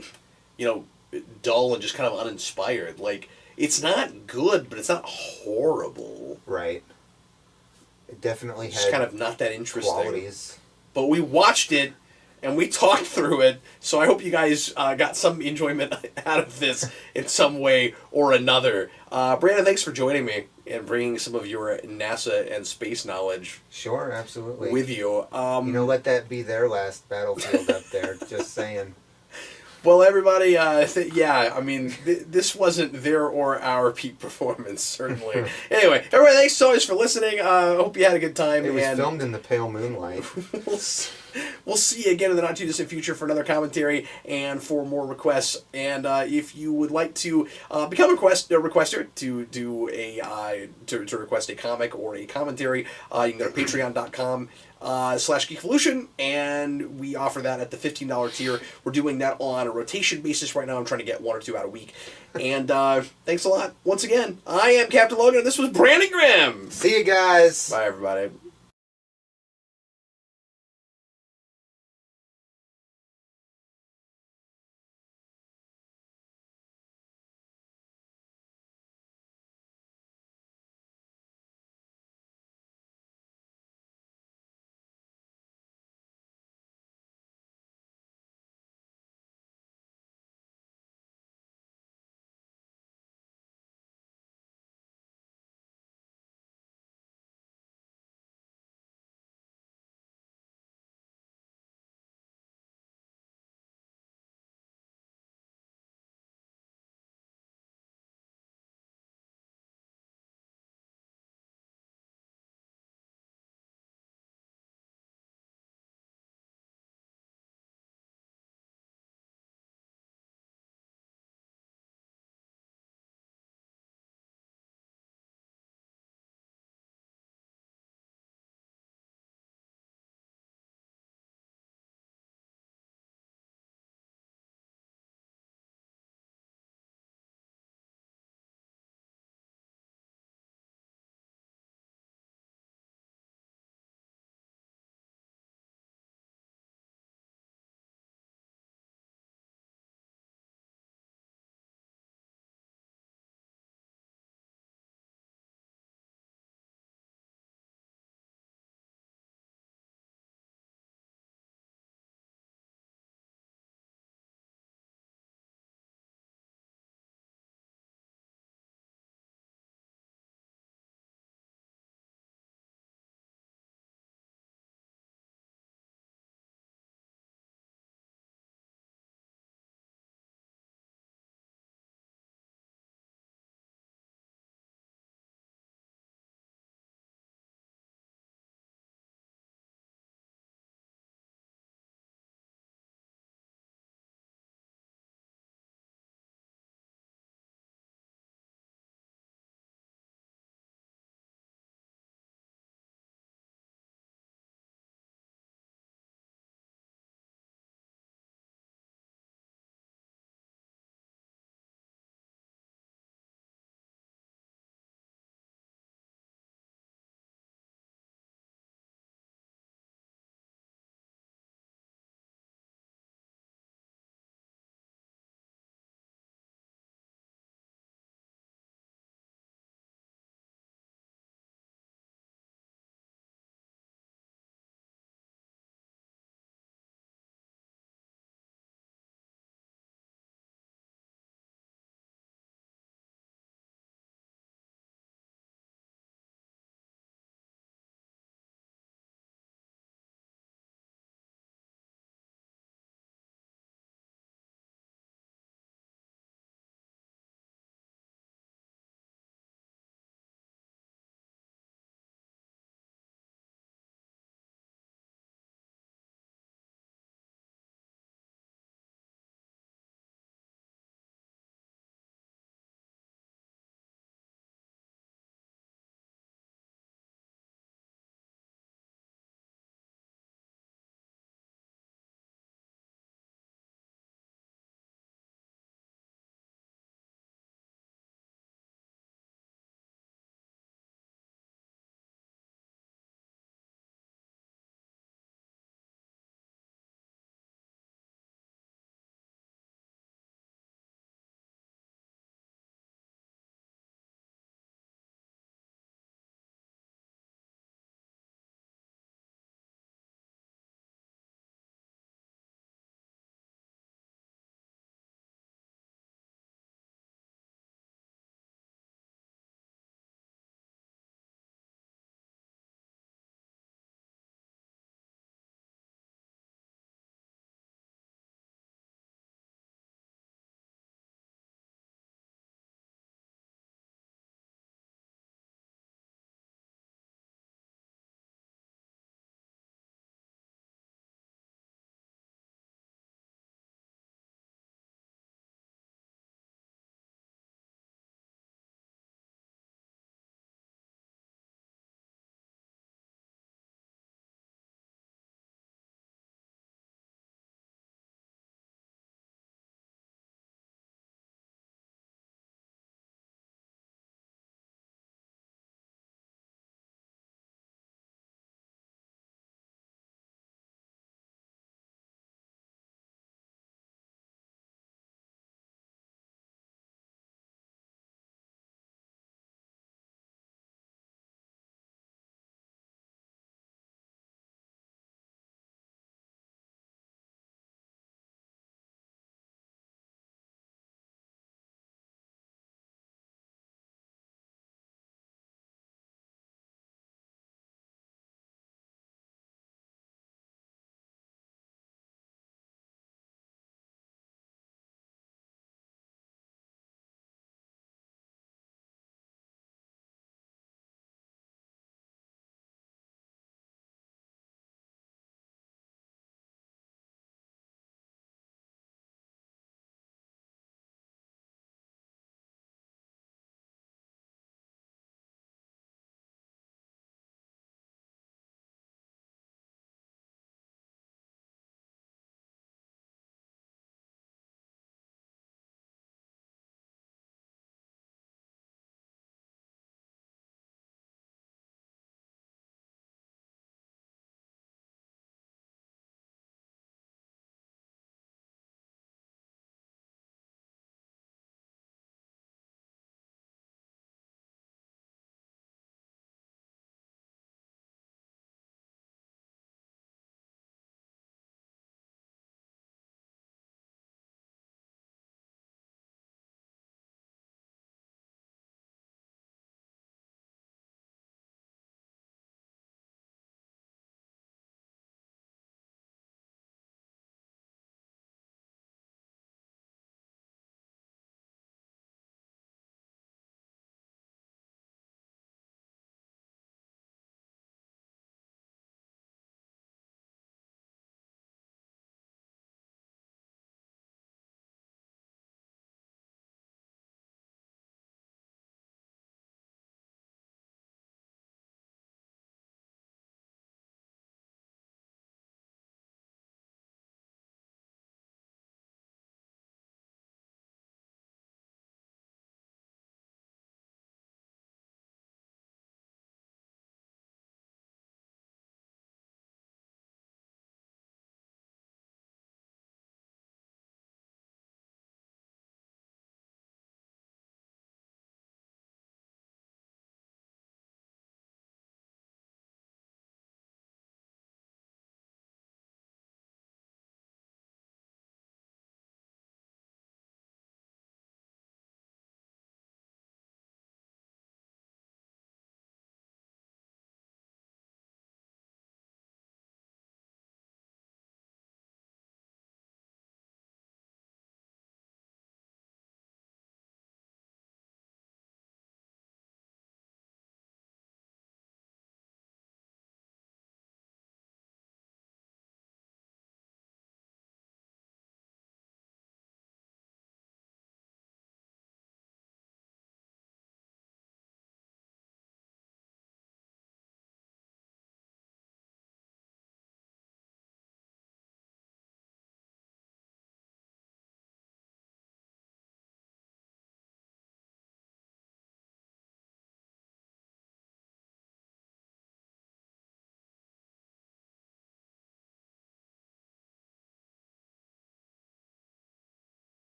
dull and just kind of uninspired. Like, it's not good, but it's not horrible. Right. It definitely It's had just kind of not that interesting. qualities. But we watched it and we talked through it, so I hope you guys got some enjoyment out of this in some way or another. Brandon, thanks for joining me and bringing some of your NASA and space knowledge. Sure, absolutely. With you. Let that be their last battlefield up there. Just saying. Well, everybody, this wasn't their or our peak performance, certainly. Anyway, everybody, thanks so much for listening. I hope you had a good time. It was filmed in the pale moonlight. We'll see you again in the not too distant future for another commentary and for more requests. And if you would like to become a requester to do to request a comic or a commentary, you can go to patreon.com. /Geekvolution, and we offer that at the $15 tier. We're doing that on a rotation basis right now. I'm trying to get 1 or 2 out a week. And thanks a lot. Once again, I am Captain Logan, and this was Brandon Grimm. See you guys. Bye, everybody.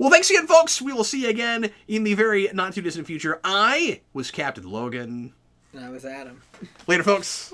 Well, thanks again, folks. We will see you again in the very not-too-distant future. I was Captain Logan. And I was Adam. Later, folks.